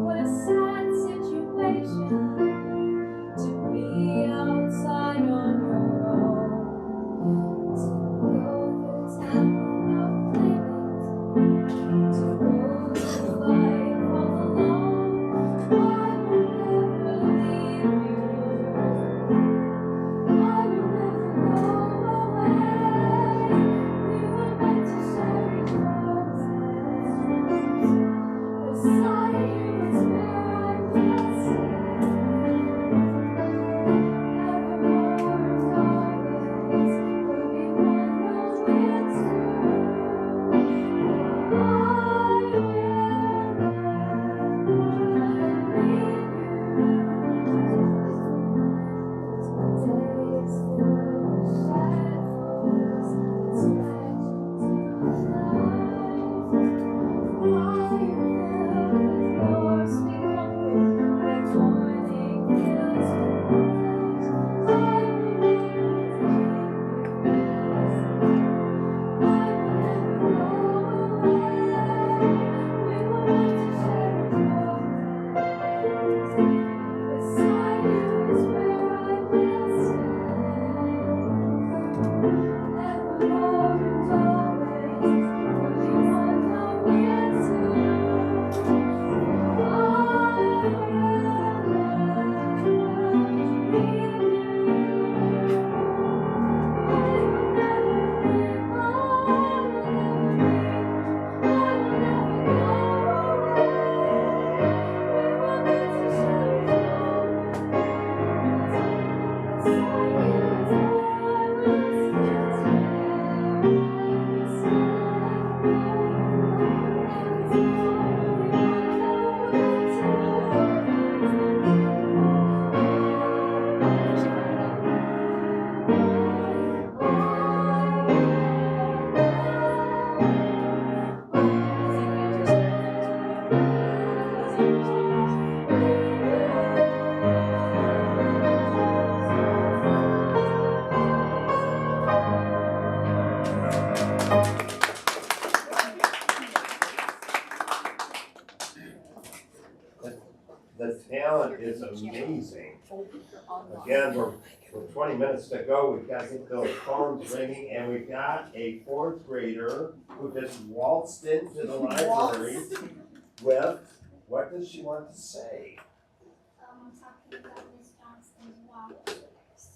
What a sad situation to be outside on your own, to go through town with no playmates, to go through life all alone. I will never leave you. I Again, we're 20 minutes to go. We've got to get those phones ringing, and we've got a fourth grader who just waltzed into the library with, what does she want to say? I'm talking about Miss Johnston's wobble chairs.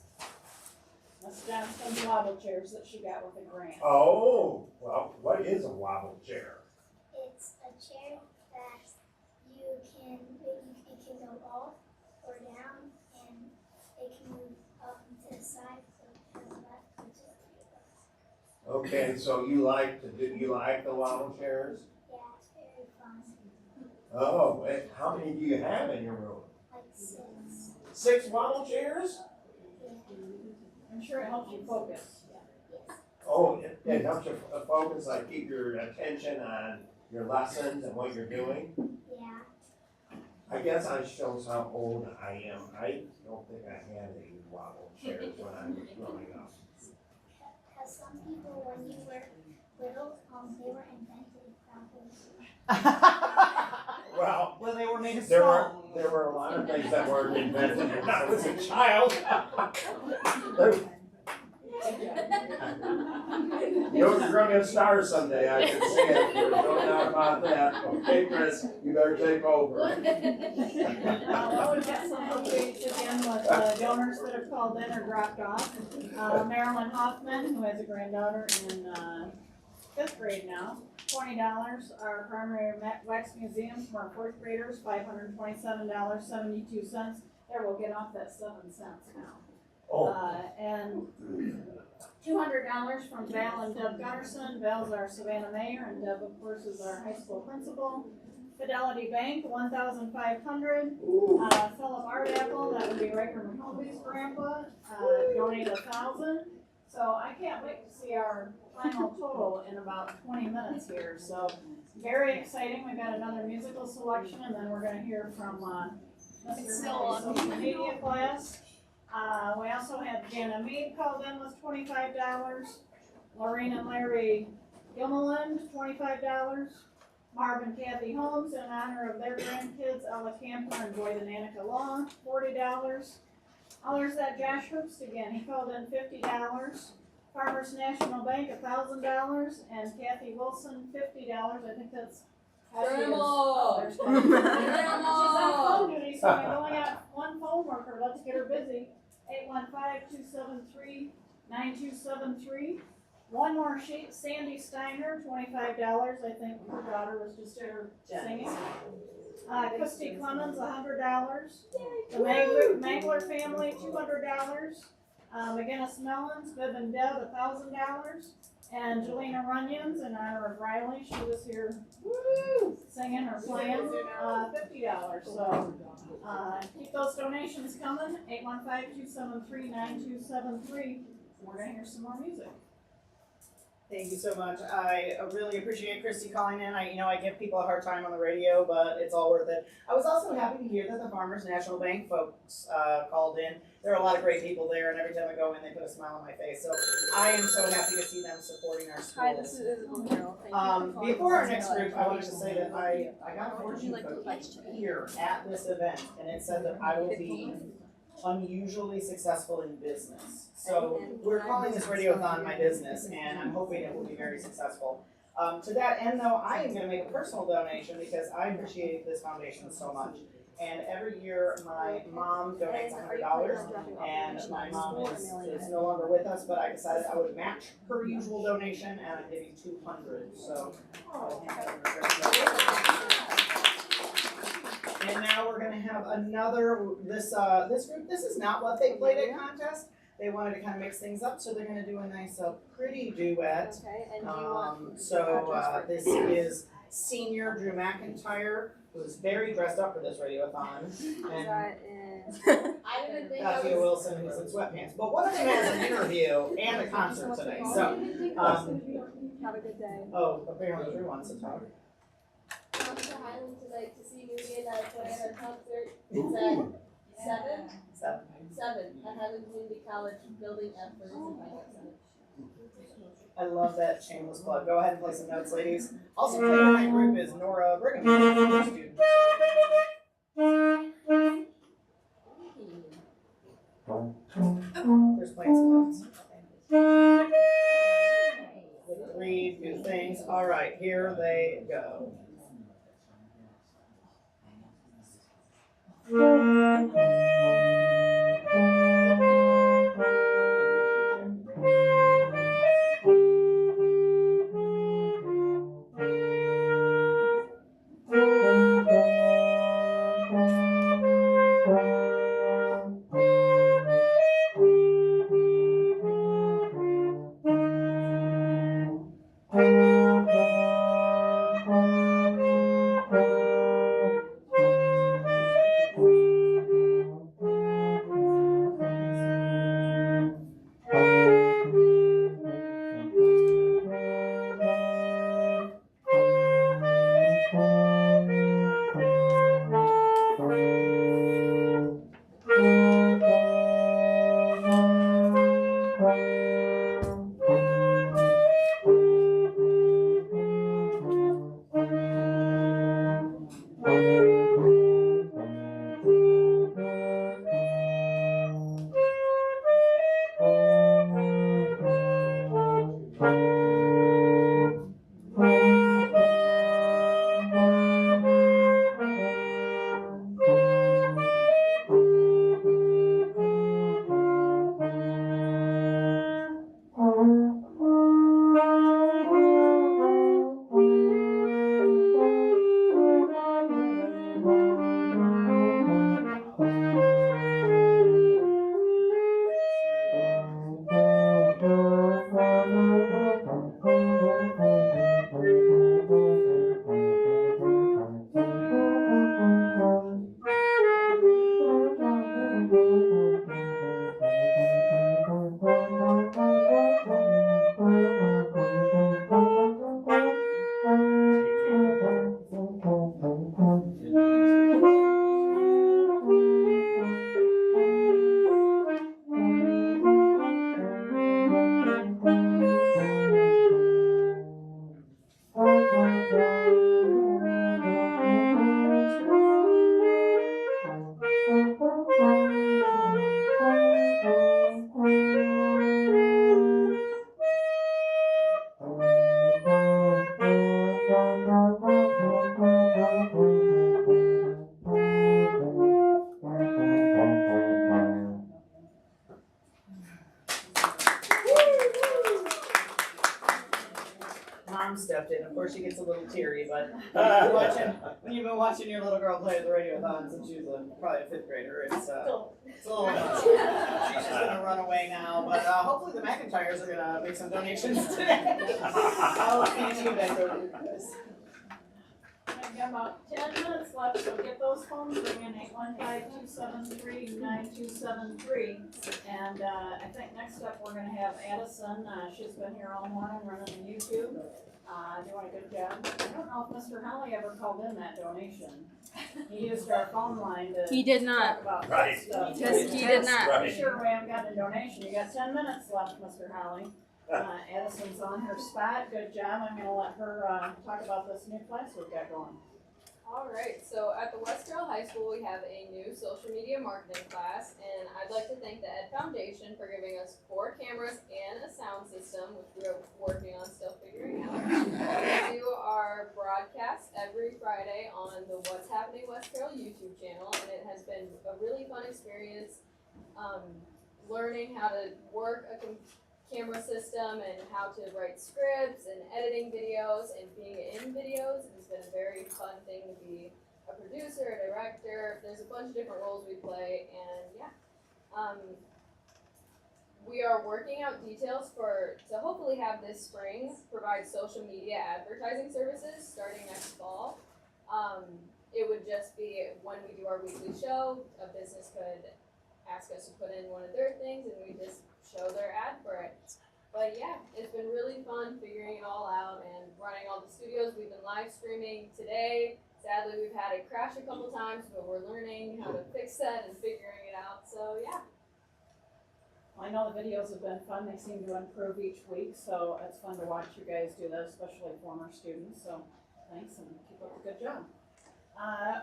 Miss Johnston's wobble chairs that she got with a grant. Oh, well, what is a wobble chair? It's a chair that you can, it can go up or down, and it can move up and to the side, so to the left, or to the right. Okay, so you like the wobble chairs? Yeah, it's very fun. Oh, how many do you have in your room? Like 6. 6 wobble chairs? Yeah. I'm sure it helps you focus. Yes. Oh, it helps you focus, like keep your attention on your lessons and what you're doing? Yeah. I guess I shows how old I am. I don't think I had any wobble chairs when I was growing up. Because some people, when you were little, they were invented probably. Well, Well, they were made of there stone. were a lot of things that were invented when I was a child. You're gonna be a star someday, I can see it. There's no doubt about that. Okay, Chris, you better take over. Well, we've got some updates again with donors that have called in or dropped off. Marilyn Hoffman, who has a granddaughter in 5th grade now, $20. Our primary wax museum for our 4th graders, $527.72. There, we'll get off that 7 cents now. Oh. And $200 from Val and Deb Gunnerson. Val's our Savannah mayor, and Deb, of course, is our high school principal. Fidelity Bank, $1,500. Philip Ardapple, that would be Riker McCombie's grandpa, donated $1,000. So I can't wait to see our final total in about 20 minutes here. So very exciting. We've got another musical selection, and then we're going to hear from Mr. Millie's social media class. We also had Jana Mead called in with $25. Lorraine and Larry Gilliland, $25. Marv and Kathy Holmes, in honor of their grandkids, Ella Camper and Joy the Nanica Law, $40. Oh, there's that Josh Herbst again. He called in $50. Farmers National Bank, $1,000. And Kathy Wilson, $50. I think that's Grandma! She's on phone duty, so I'm only got one phone worker. Let's get her busy. 815-273-9273. One more sheet, Sandy Steiner, $25. I think her daughter was just there singing. Christy Clemens, $100. The Mangler family, $200. McGinnis Mellons, Viv and Deb, $1,000. And Jelena Runyons, in honor of Riley, she was here singing or playing, $50. So keep those donations coming, 815-273-9273. We're gonna hear some more music. Thank you so much. I really appreciate Christy calling in. I give people a hard time on the radio, but it's all worth it. I was also happy to hear that the Farmers National Bank folks called in. There are a lot of great people there, and every time I go in, they put a smile on my face. So I am so happy to see them supporting our schools. Hi, this is Isabel Carroll. Thank you for calling. Before our next group, I wanted to say that I got a fortune cookie here at this event, and it said that I will be unusually successful in business. So we're calling this RadioThon my business, and I'm hoping it will be very successful. To that end, though, I am going to make a personal donation because I appreciate this foundation so much. And every year, my mom donates $100, and my mom is no longer with us, but I decided I would match her usual donation, and I'd give you $200. So. And now we're gonna have another, this group, this is not what they played at contest. They wanted to kind of mix things up, so they're gonna do a nice, pretty duet. Okay, and do you want This is senior Drew McIntyre, who is very dressed up for this radiothon. And I didn't think Katia Wilson, who's in sweatpants. But one of them has an interview and a concert today, so. have a good day. Oh, apparently Drew wants to talk. Come to Highland tonight to see me and play at our concert. It's at 7 at Highland Community College, Building F for the Finance Center. I love that shameless plug. Go ahead and play some notes, ladies. Also playing in my group is Nora Brigham, student. There's plants and notes. Read, do things. All right, here they go. Mom stepped in. Of course, she gets a little teary, but when you've been watching your little girl play at the RadioThon since she was probably a fifth grader, it's a little much. She's just gonna run away now, but hopefully the McIntyres are gonna make some donations today. I'll hand you back over to Chris. We have about 10 minutes left, so get those phones ringing, 815-273-9273. And I think next up we're gonna have Addison. She's been here all morning running the YouTube, doing a good job. I don't know if Mr. Holly ever called in that donation. He used our phone line to He did not. talk about Right. stuff. Yes, he did not. Right. Sure, we haven't got a donation. You got 10 minutes left, Mr. Holly. Addison's on her spot. Good job. I'm gonna let her talk about this new class we've got going. All right, so at the West Carroll High School, we have a new social media marketing class, and I'd like to thank the Ed Foundation for giving us 4 cameras and a sound system, which we are working on, still figuring out. We do our broadcast every Friday on the What's Happening West Carroll YouTube channel, and it has been a really fun experience learning how to work a camera system and how to write scripts and editing videos and being in videos. It's been a very fun thing to be a producer, a director. There's a bunch of different roles we play, and yeah. We are working out details to hopefully have this spring provide social media advertising services starting next fall. It would just be when we do our weekly show, a business could ask us to put in one of their things and we just show their ad for it. But yeah, it's been really fun figuring it all out and running all the studios. We've been live streaming today. Sadly, we've had it crash a couple times, but we're learning how to fix that and figuring it out. So yeah. I know the videos have been fun. They seem to improve each week, so it's fun to watch you guys do that, especially former students. So thanks and keep up the good job.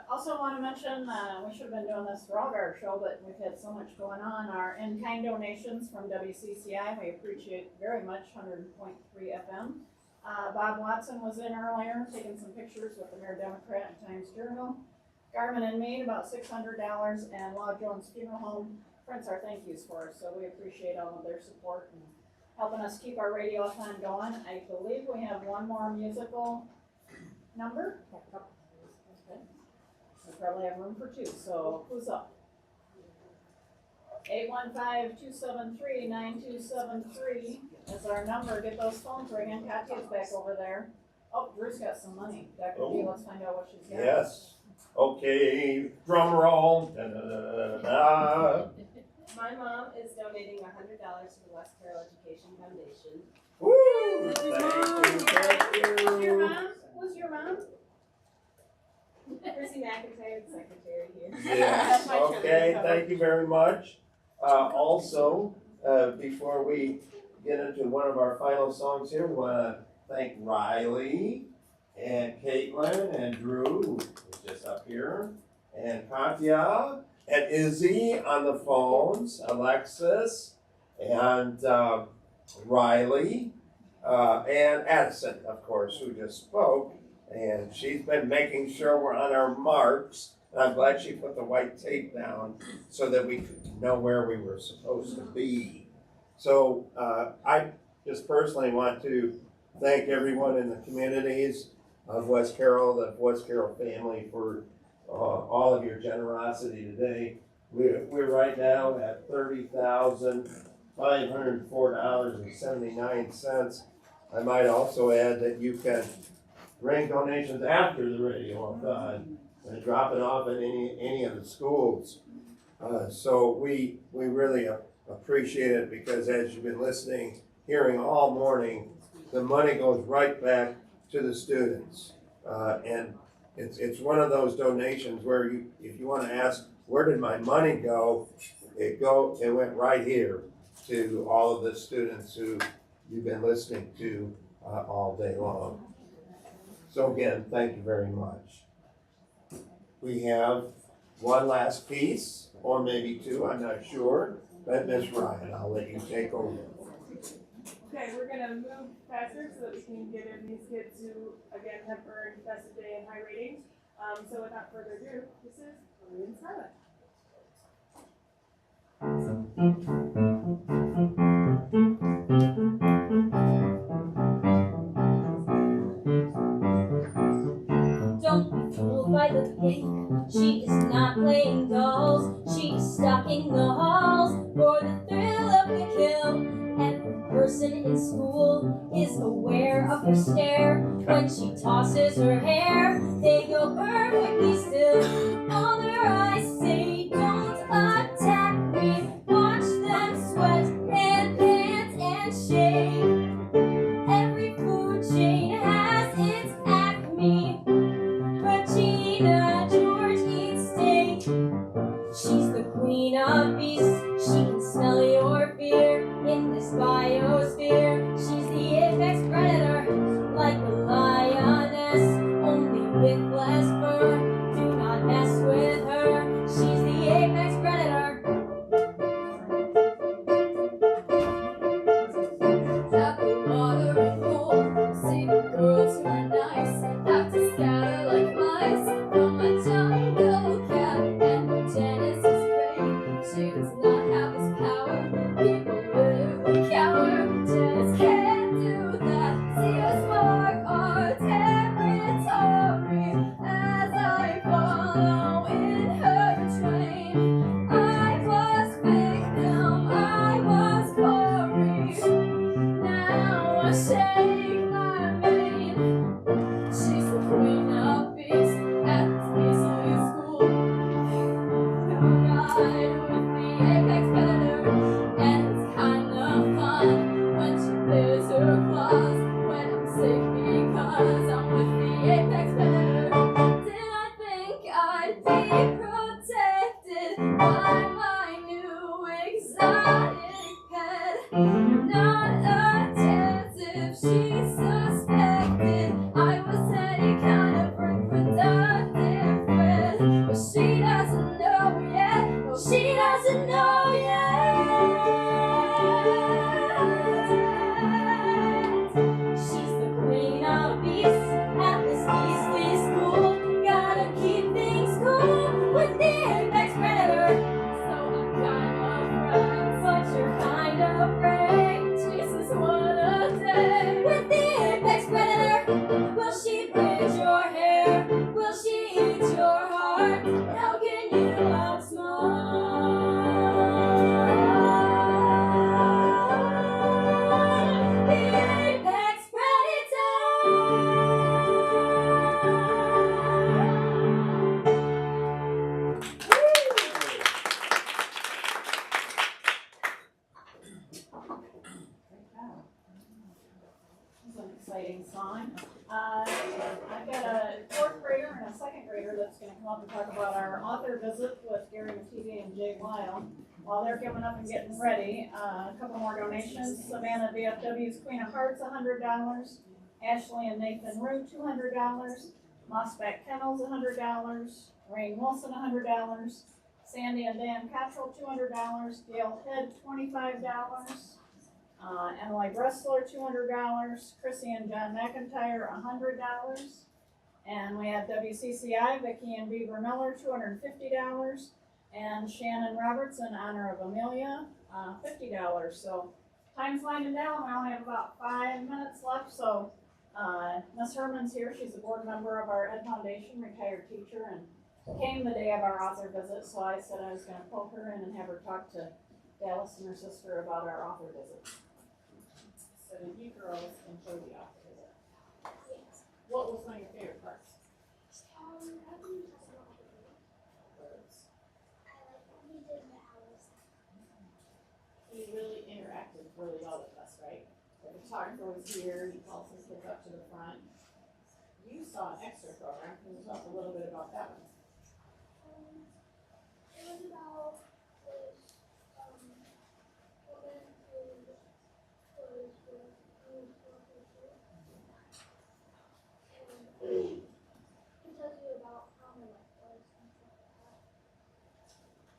Also want to mention, we should have been doing this throughout our show, but we've had so much going on. Our in-kind donations from WCCI, we appreciate very much, 100.3 FM. Bob Watson was in earlier, taking some pictures with the Mayor Democrat and Times Journal. Garmin and Maid, about $600, and Law Jones Funeral Home prints our thank yous for us, so we appreciate all of their support and helping us keep our radiothon going. I believe we have one more musical number. Okay. We probably have room for two, so who's up? 815-273-9273 is our number. Get those phones ringing. Katya's back over there. Oh, Drew's got some money. Dr. B, let's find out what she's got. Yes. Okay, drum roll. Da-da-da-da-da. My mom is donating $100 to the West Carroll Education Foundation. Woo! Who's your mom? Who's your mom? Chrissy McIntyre, the secretary here. Yes, okay, thank you very much. Also, before we get into one of our final songs here, we want to thank Riley and Caitlin and Drew, who's just up here, and Katya and Izzy on the phones, Alexis and Riley and Addison, of course, who just spoke. And she's been making sure we're on our marks. And I'm glad she put the white tape down so that we could know where we were supposed to be. So I just personally want to thank everyone in the communities of West Carroll, the West Carroll family, for all of your generosity today. We're right now at $30,504.79. I might also add that you can bring donations after the radiothon and drop it off at any of the schools. So we really appreciate it, because as you've been listening, hearing all morning, the money goes right back to the students. And it's one of those donations where if you want to ask, where did my money go? It went right here to all of the students who you've been listening to all day long. So again, thank you very much. We have one last piece, or maybe two, I'm not sure. But Ms. Ryan, I'll let you take over. Okay, we're gonna move faster so that we can get in these kids who, again, have earned best of day and high ratings. So without further ado, this is Korean Silent. Don't be fooled by the pink. She is not playing dolls. She's stalking the halls for the thrill of the kill. Every person in school is aware of her stare. When she tosses her hair, they go perfectly still. All their eyes say, don't attack me. Watch them sweat and pant and shake. Every food chain has its acme. Regina George eats steak. She's the queen of beasts. She can smell your fear in this biosphere. She's the apex predator, like the lioness, only with less fur. Do not mess with her. She's the apex predator. Tap the water and cold. See the girls who are nice have to scatter like mice from a jungle cat. And no Janice is great. She does not have this power. People literally cower. Janice can't do that. See us mark our territory as I follow in her train. I was victim, I was Corey. Now I shake my mane. She's the queen of beasts at this beastly school. I ride with the apex predator, and it's kind of fun when she bares her claws. When I'm sick because I'm with the apex predator. Did I think I'd be protected by my new exotic pet? Not a chance if she suspected I was any kind of reproductive It's an exciting song. I've got a fourth grader and a second grader that's gonna come up and talk about our author visit with Gary Mathieu and Jay Weil. While they're coming up and getting ready, a couple more donations. Savannah VFW's Queen of Hearts, $100. Ashley and Nathan Root, $200. Mossback Kennels, $100. Rain Wilson, $100. Sandy and Dan Cottrell, $200. Gail Head, $25. Emily Bressler, $200. Chrissy and John McIntyre, $100. And we had WCCI, Vicki and Beaver Miller, $250. And Shannon Roberts in honor of Amelia, $50. So time's winding down. We only have about 5 minutes left. So Miss Herman's here. She's a board member of our Ed Foundation, retired teacher, and came the day of our author visit. So I said I was going to pull her in and have her talk to Dallas and her sister about our author visit. So did you girls enjoy the author visit? Yes. What was one of your favorite parts? He really interacted really well with us, right? The photographer was here, he calls his kids up to the front. You saw an extra program, can you talk a little bit about that one? It was about this woman who was and he tells you about how my life was and stuff like that.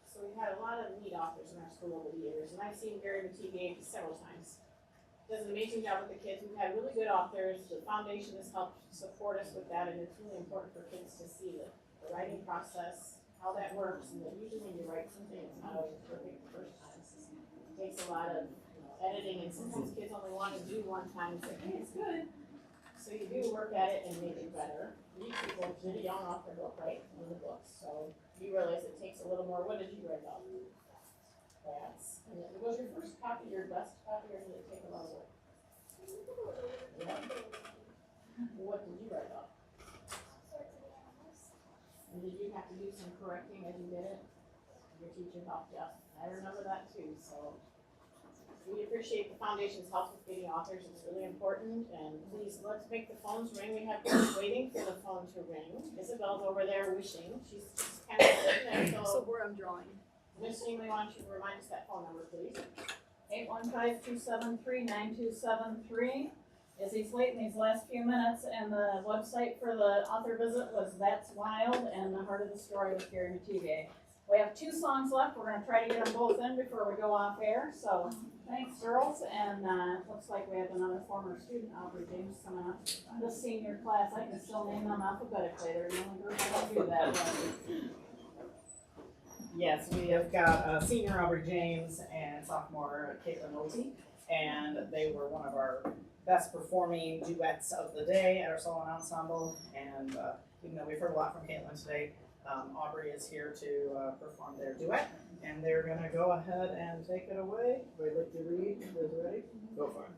So we've had a lot of neat authors in our school over the years, and I've seen Gary Mathieu several times. Does an amazing job with the kids. We've had really good authors. The foundation has helped support us with that, and it's really important for kids to see the writing process, how that works, and that usually when you write something, it's not always perfect the first time. It takes a lot of editing, and sometimes kids only want to do one time and say, hey, it's good. So you do work at it and make it better. You people did a young author book, right? One of the books. So you realize it takes a little more. What did you write about? That's. And was your first copy your best copy, or did it take a lot of work? Yeah. What did you write about? And did you have to do some correcting as you did it? Your teacher helped you. I remember that too. So we appreciate the foundation's help with getting authors. It's really important. And please, let's make the phones ring. We have kids waiting for the phone to ring. Isabel's over there wishing. She's kind of sitting there. So where I'm drawing. Miss Amy, why don't you remind us that phone number, please? 815-273-9273. As he's waiting these last few minutes, and the website for the author visit was That's Wild and The Heart of the Story with Gary Mathieu. We have 2 songs left. We're going to try to get them both in before we go off air. So thanks, girls. And looks like we have another former student, Aubrey James, coming up. The senior class, I can still name them alphabetically. They're the only group that do that way. Yes, we have got senior Aubrey James and sophomore Caitlin Nolte, and they were one of our best performing duets of the day at our solo ensemble. And even though we've heard a lot from Caitlin today, Aubrey is here to perform their duet, and they're going to go ahead and take it away. Would you like to read? Is it ready? Go for it.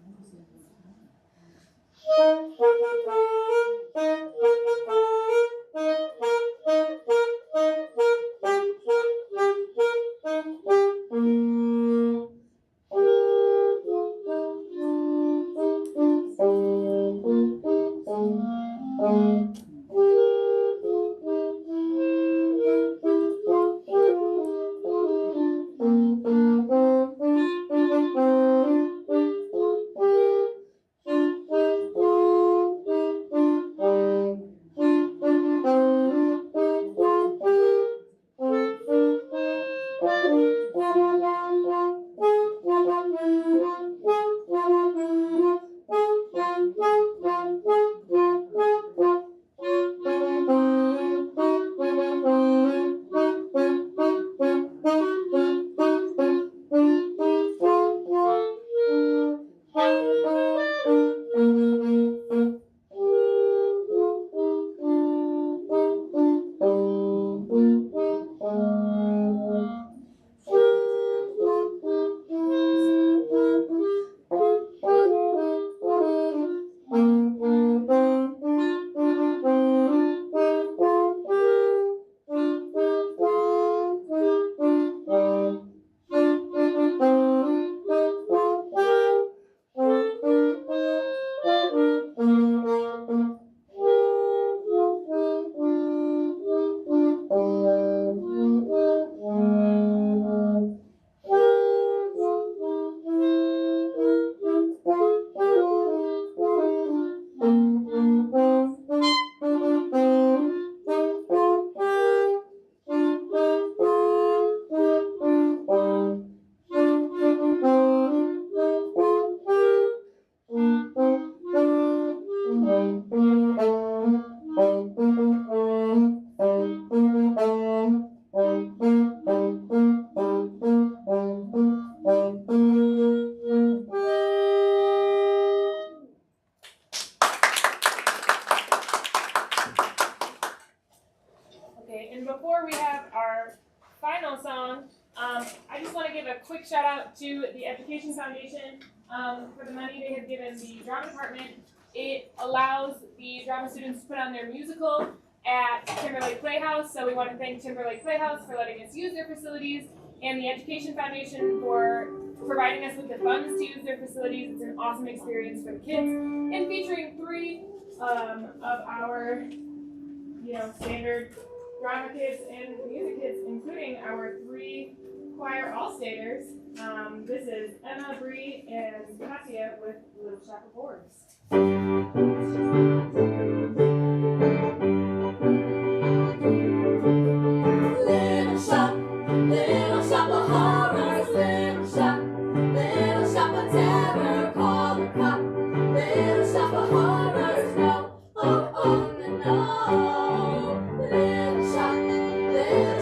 out to the Education Foundation for the money they have given the drama department. It allows the drama students to put on their musical at Timberlake Playhouse, so we want to thank Timberlake Playhouse for letting us use their facilities, and the Education Foundation for providing us with the funds to use their facilities. It's an awesome experience for the kids, and featuring 3 of our, standard drama kids and music kids, including our 3 choir all-staters. This is Emma, Bree, and Katya with Little Shop of Horrors. Little shop of horrors, little shop of terror, call the cop. Little shop of horrors, no, oh, no. Little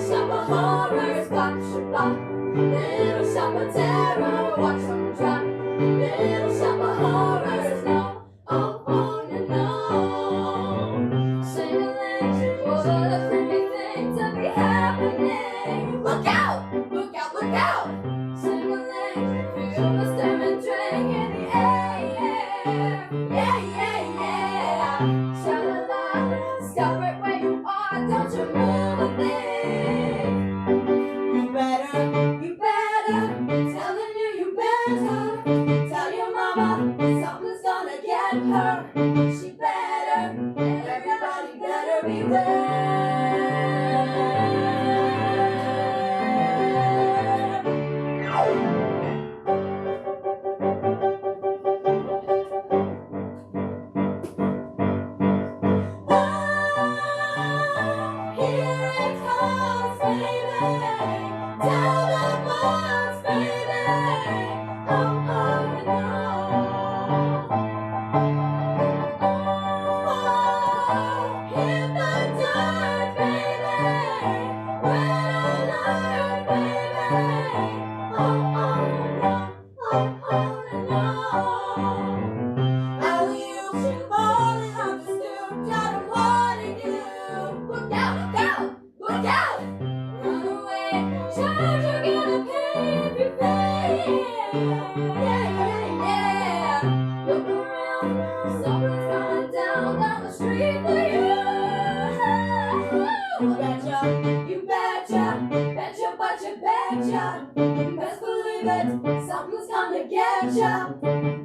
shop of horrors, watch your back. Little shop of terror, watch them drop. Little shop of horrors, no, oh, no. Sing-a-ling, what a creepy thing to be happening. Look out, look out, look out. Sing-a-ling, feel the staring drink in the air. Yeah. Sha-la-la, stop right where you are, don't you move a thing. You better, telling you better. Tell your mama something's gonna get her. She better, everybody better beware. Best believe it, something's gonna get ya.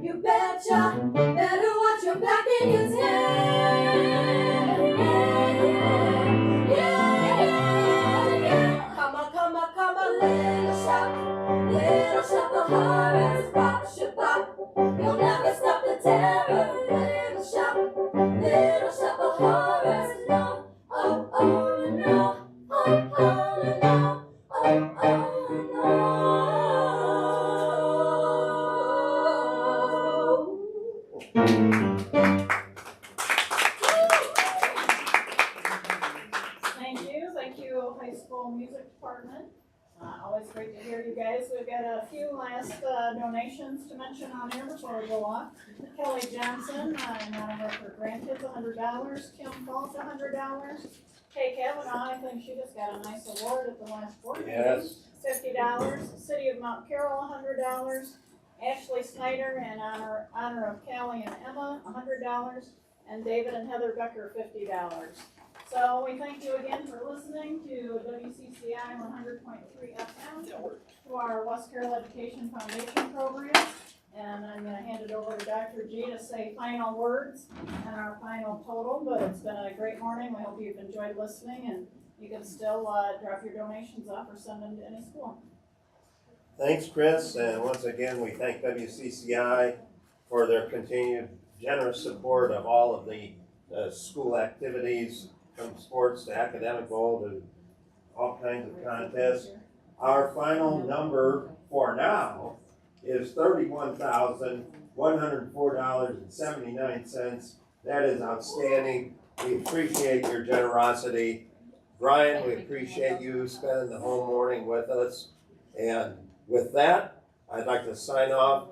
You betcha, better watch your back and your tail. Yeah. Come on, little shop of horrors, pop, shabop. You'll never stop the terror. Little shop of horrors, no, oh, no, oh, no. Thank you, high school music department. Always great to hear you guys. We've got a few last donations to mention on here before we go off. Kelly Johnson, in honor of her grandkids, $100. Kim Falk, $100. Kay Kavanaugh, I think she just got a nice award at the last board meeting. Yes. $50. City of Mount Carroll, $100. Ashley Snyder, in honor of Callie and Emma, $100. And David and Heather Becker, $50. So we thank you again for listening to WCCI 100.3 FM, to our West Carroll Education Foundation program. And I'm going to hand it over to Dr. G to say final words and our final total. But it's been a great morning. We hope you've enjoyed listening, and you can still drop your donations off or send them to any school. Thanks, Chris, and once again, we thank WCCI for their continued generous support of all of the school activities, from sports to academic bowl to all kinds of contests. Our final number for now is $31,104.79. That is outstanding. We appreciate your generosity. Brian, we appreciate you spending the whole morning with us. And with that, I'd like to sign off